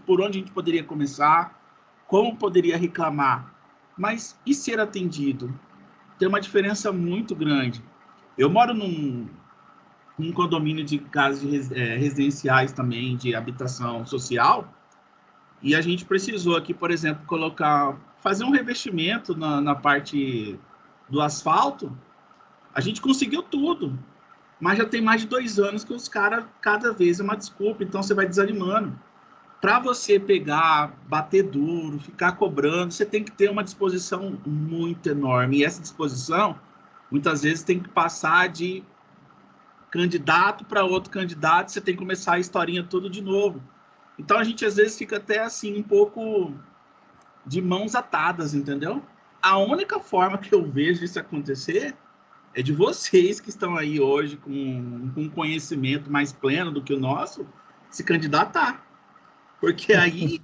por onde a gente poderia começar, como poderia reclamar, mas e ser atendido? Tem uma diferença muito grande. Eu moro num condomínio de casas residenciais também, de habitação social, e a gente precisou aqui, por exemplo, fazer um revestimento na parte do asfalto. A gente conseguiu tudo, mas já tem mais de 2 anos que os caras, cada vez é uma desculpa, então você vai desanimando. Para você pegar, bater duro, ficar cobrando, você tem que ter uma disposição muito enorme. E essa disposição, muitas vezes, tem que passar de candidato para outro candidato, você tem que começar a historinha tudo de novo. Então, a gente, às vezes, fica até, assim, um pouco de mãos atadas, entendeu? A única forma que eu vejo isso acontecer é de vocês que estão aí hoje com um conhecimento mais pleno do que o nosso, se candidatar. Porque aí,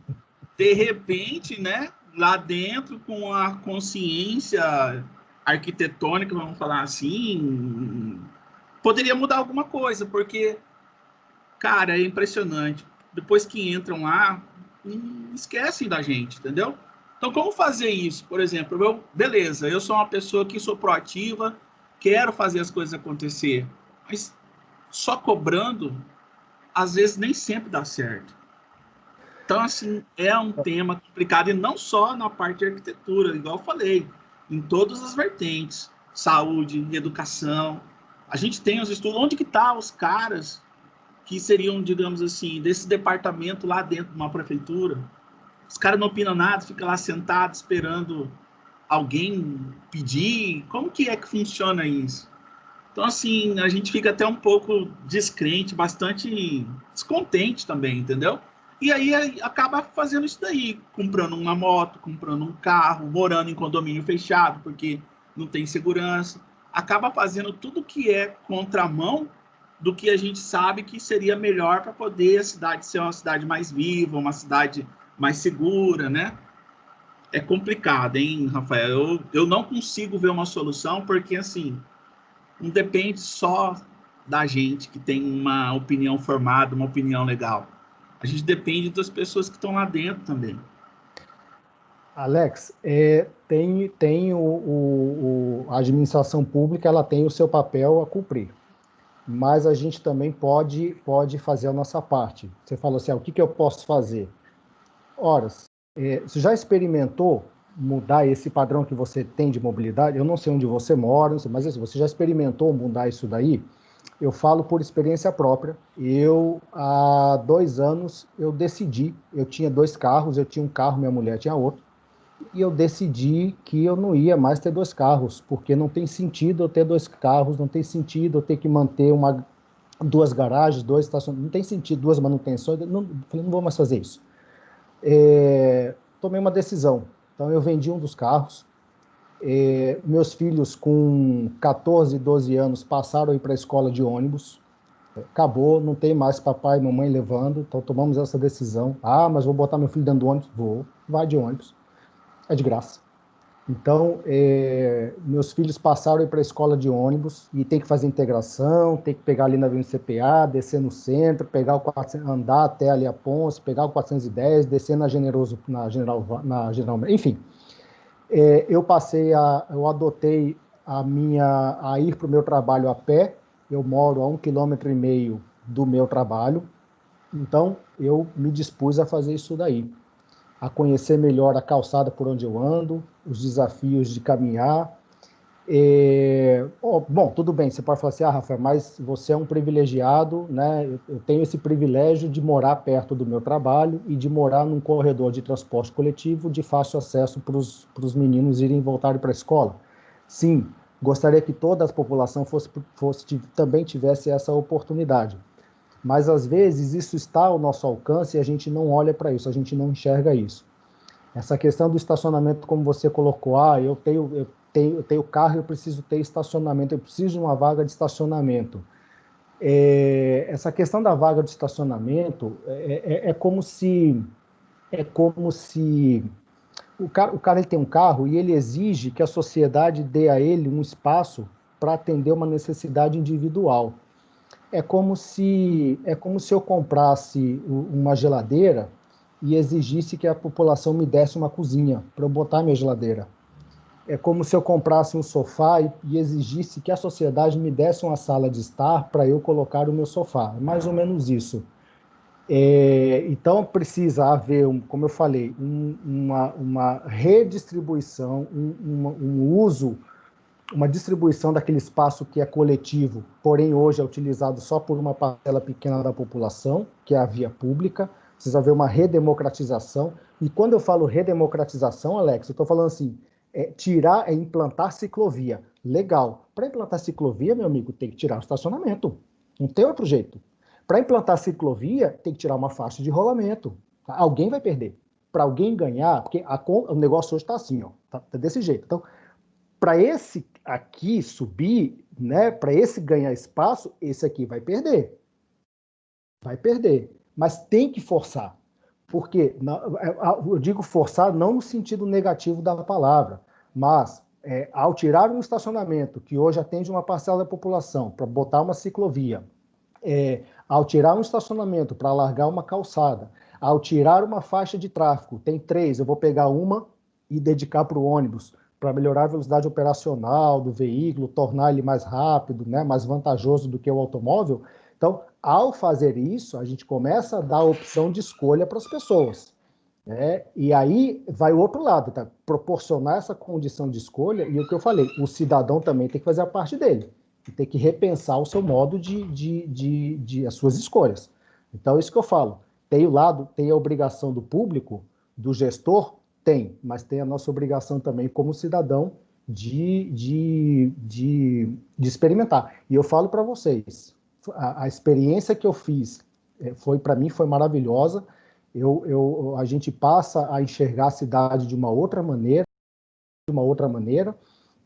de repente, né, lá dentro, com a consciência arquitetônica, vamos falar assim, poderia mudar alguma coisa, porque, cara, é impressionante. Depois que entram lá, esquecem da gente, entendeu? Então, como fazer isso? Por exemplo, beleza, eu sou uma pessoa que sou proativa, quero fazer as coisas acontecer, mas só cobrando, às vezes nem sempre dá certo. Então, assim, é um tema complicado, e não só na parte de arquitetura, igual eu falei, em todas as vertentes, saúde, educação. A gente tem os estudos, onde que estão os caras que seriam, digamos assim, desse departamento lá dentro de uma prefeitura? Os caras não opinam nada, ficam lá sentados esperando alguém pedir. Como que é que funciona isso? Então, assim, a gente fica até um pouco descrente, bastante descontente também, entendeu? E aí acaba fazendo isso daí, comprando uma moto, comprando um carro, morando em condomínio fechado, porque não tem segurança. Acaba fazendo tudo que é contramão do que a gente sabe que seria melhor para poder a cidade ser uma cidade mais viva, uma cidade mais segura, né? É complicado, hein, Rafael? Eu não consigo ver uma solução, porque, assim, não depende só da gente que tem uma opinião formada, uma opinião legal. A gente depende das pessoas que estão lá dentro também. Alex, tem a administração pública, ela tem o seu papel a cumprir, mas a gente também pode fazer a nossa parte. Você falou assim, o que eu posso fazer? Ora, você já experimentou mudar esse padrão que você tem de mobilidade? Eu não sei onde você mora, não sei, mas assim, você já experimentou mudar isso daí? Eu falo por experiência própria. Há 2 anos, eu decidi, eu tinha 2 carros, eu tinha um carro, minha mulher tinha outro, e eu decidi que eu não ia mais ter 2 carros, porque não tem sentido eu ter 2 carros, não tem sentido eu ter que manter 2 garagens, 2 estacionamentos, não tem sentido, 2 manutenções, falei, não vou mais fazer isso. Tomei uma decisão, então eu vendi um dos carros. Meus filhos com 14, 12 anos passaram a ir para a escola de ônibus, acabou, não tem mais papai e mamãe levando, então tomamos essa decisão. Mas vou botar meu filho dentro do ônibus? Vou, vai de ônibus, é de graça. Então, meus filhos passaram a ir para a escola de ônibus e tem que fazer integração, tem que pegar ali na Avenida CPA, descer no centro, pegar o 400, andar até ali a Ponce, pegar o 410, descer na General, enfim. Eu adotei a ir para o meu trabalho a pé. Eu moro a 1,5 km do meu trabalho, então eu me dispus a fazer isso daí, a conhecer melhor a calçada por onde eu ando, os desafios de caminhar. Bom, tudo bem, você pode falar assim, Rafael, mas você é um privilegiado, né? Eu tenho esse privilégio de morar perto do meu trabalho e de morar num corredor de transporte coletivo de fácil acesso para os meninos irem e voltarem para a escola. Sim, gostaria que toda a população também tivesse essa oportunidade. Mas, às vezes, isso está ao nosso alcance e a gente não olha para isso, a gente não enxerga isso. Essa questão do estacionamento, como você colocou, eu tenho carro, eu preciso ter estacionamento, eu preciso de uma vaga de estacionamento. Essa questão da vaga de estacionamento é como se o cara ele tem um carro e ele exige que a sociedade dê a ele um espaço para atender uma necessidade individual. É como se eu comprasse uma geladeira e exigisse que a população me desse uma cozinha para eu botar minha geladeira. É como se eu comprasse um sofá e exigisse que a sociedade me desse uma sala de estar para eu colocar o meu sofá. É mais ou menos isso. Então, precisa haver, como eu falei, uma redistribuição, um uso, uma distribuição daquele espaço que é coletivo, porém hoje é utilizado só por uma parcela pequena da população, que é a via pública. Precisa haver uma redemocratização. E quando eu falo redemocratização, Alex, eu estou falando assim, implantar ciclovia. Legal. Para implantar ciclovia, meu amigo, tem que tirar o estacionamento. Não tem outro jeito. Para implantar ciclovia, tem que tirar uma faixa de rolamento. Tá? Alguém vai perder. Para alguém ganhar, porque o negócio hoje está assim, ó, tá desse jeito. Então, para esse aqui subir, né, para esse ganhar espaço, esse aqui vai perder. Vai perder. Mas tem que forçar. Porque, eu digo forçar não no sentido negativo da palavra, mas ao tirar um estacionamento que hoje atende uma parcela da população para botar uma ciclovia, ao tirar um estacionamento para alargar uma calçada, ao tirar uma faixa de tráfego, tem 3, eu vou pegar uma e dedicar para o ônibus, para melhorar a velocidade operacional do veículo, tornar ele mais rápido, né, mais vantajoso do que o automóvel. Então, ao fazer isso, a gente começa a dar a opção de escolha para as pessoas. E aí vai o outro lado, tá? Proporcionar essa condição de escolha, e o que eu falei, o cidadão também tem que fazer a parte dele. Tem que repensar o seu modo de as suas escolhas. Então, isso que eu falo. Tem a obrigação do público, do gestor, mas tem a nossa obrigação também como cidadão de experimentar. E eu falo para vocês, a experiência que eu fiz para mim foi maravilhosa. A gente passa a enxergar a cidade de uma outra maneira,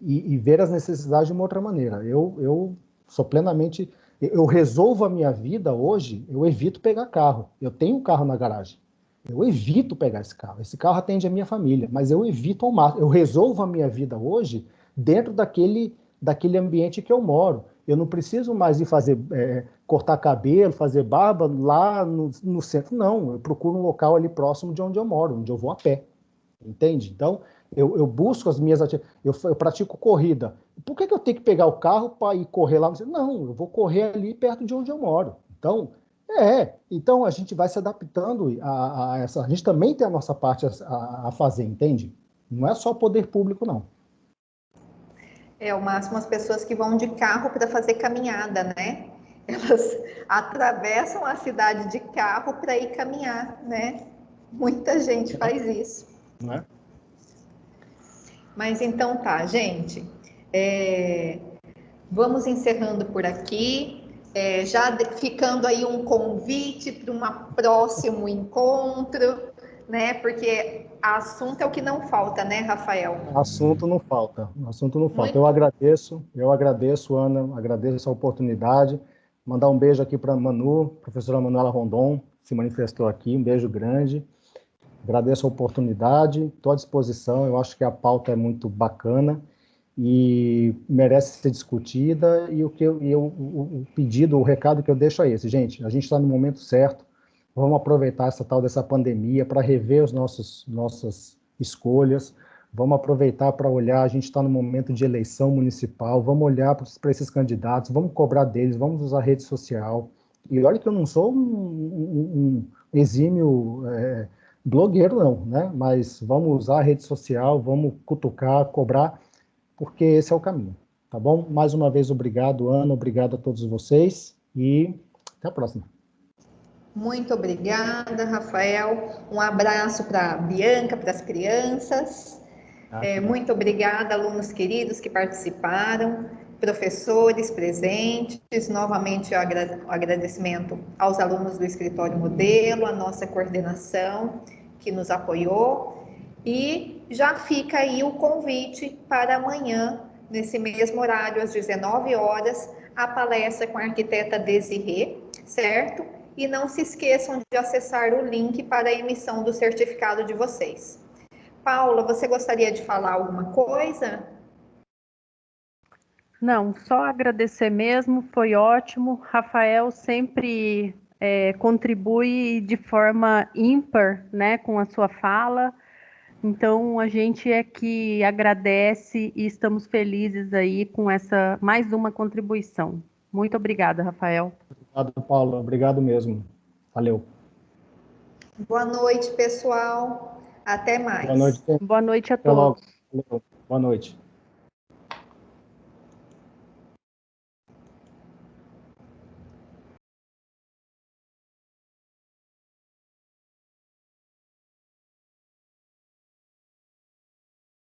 e ver as necessidades de uma outra maneira. Eu sou plenamente... Eu resolvo a minha vida hoje, eu evito pegar carro. Eu tenho um carro na garagem. Eu evito pegar esse carro. Esse carro atende a minha família, mas eu evito ao máximo. Eu resolvo a minha vida hoje dentro daquele ambiente que eu moro. Eu não preciso mais ir cortar cabelo, fazer barba lá no centro. Não, eu procuro um local ali próximo de onde eu moro, onde eu vou a pé. Entende? Então, eu busco as minhas atividades, eu pratico corrida. Por que eu tenho que pegar o carro para ir correr lá? Não, eu vou correr ali perto de onde eu moro. Então a gente vai se adaptando a essa. A gente também tem a nossa parte a fazer, entende? Não é só poder público, não. O máximo as pessoas que vão de carro para fazer caminhada, né? Elas atravessam a cidade de carro para ir caminhar, né? Muita gente faz isso. Não é? Mas então tá, gente. Vamos encerrando por aqui. Já ficando aí um convite para um próximo encontro, né? Porque assunto é o que não falta, né, Rafael? Assunto não falta. Eu agradeço, Ana, agradeço a oportunidade. Mandar um beijo aqui para a professora Manuela Rondon, que se manifestou aqui, um beijo grande. Agradeço a oportunidade, estou à disposição, eu acho que a pauta é muito bacana e merece ser discutida, e o pedido, o recado que eu deixo é esse, gente, a gente está no momento certo, vamos aproveitar essa tal dessa pandemia para rever as nossas escolhas, vamos aproveitar para olhar, a gente está no momento de eleição municipal, vamos olhar para esses candidatos, vamos cobrar deles, vamos usar a rede social, e olha que eu não sou um exímio blogueiro não, né? Mas vamos usar a rede social, vamos cutucar, cobrar, porque esse é o caminho, tá bom? Mais uma vez, obrigado, Ana, obrigado a todos vocês e até a próxima. Muito obrigada, Rafael. Um abraço para a Bianca, para as crianças. Muito obrigada, alunos queridos que participaram. professores presentes, novamente o agradecimento aos alunos do Escritório Modelo, a nossa coordenação que nos apoiou, e já fica aí o convite para amanhã, nesse mesmo horário, às 19 horas, a palestra com a arquiteta Desirê, certo? E não se esqueçam de acessar o link para a emissão do certificado de vocês. Paula, você gostaria de falar alguma coisa? Não, só agradecer mesmo, foi ótimo. Rafael sempre contribui de forma ímpar, né, com a sua fala. Então, a gente é que agradece e estamos felizes aí com essa mais uma contribuição. Muito obrigada, Rafael. Obrigado, Paulo. Obrigado mesmo. Valeu. Boa noite, pessoal. Até mais. Boa noite. Boa noite a Até logo. todos. Valeu. Boa noite.